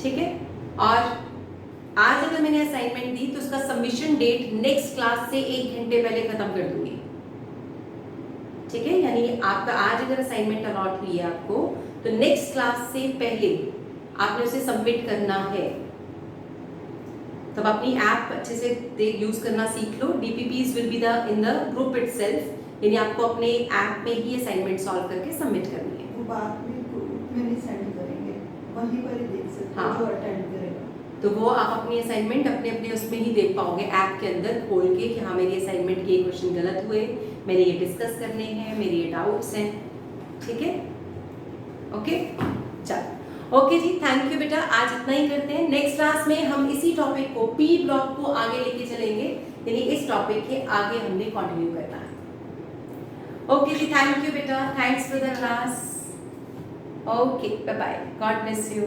ठीक है? और आज अगर मैंने असाइनमेंट दी तो उसका सबमिशन डेट नेक्स्ट क्लास से 1 घंटे पहले खत्म कर दूंगी, ठीक है? यानी आपका आज अगर असाइनमेंट अलॉट हुई है आपको, तो नेक्स्ट क्लास से पहले आपने उसे सबमिट करना है। तब अपनी ऐप अच्छे से यूज करना सीख लो। DPPs will be in the group itself, यानी आपको अपने ऐप में ही असाइनमेंट सॉल्व करके सबमिट करनी है। वो बाद में ग्रुप में नहीं सेंड करेंगे, वहीं पर ही देख सकते हाँ। हैं जो अटेंड करेगा। तो वो आप अपनी असाइनमेंट अपने उसमें ही देख पाओगे, ऐप के अंदर खोल के कि हाँ मेरी असाइनमेंट के ये क्वेश्चन गलत हुए, मेरे ये डिस्कस करने हैं, मेरे ये डाउट्स हैं, ठीक है? ओके चलो ओके जी, थैंक यू बेटा, आज इतना ही करते हैं। नेक्स्ट क्लास में हम इसी टॉपिक को पी ब्लॉक को आगे लेके चलेंगे, यानी इस टॉपिक के आगे हमने कंटिन्यू करना है। ओके जी, थैंक यू बेटा, thanks for the class. Okay bye bye, God bless you.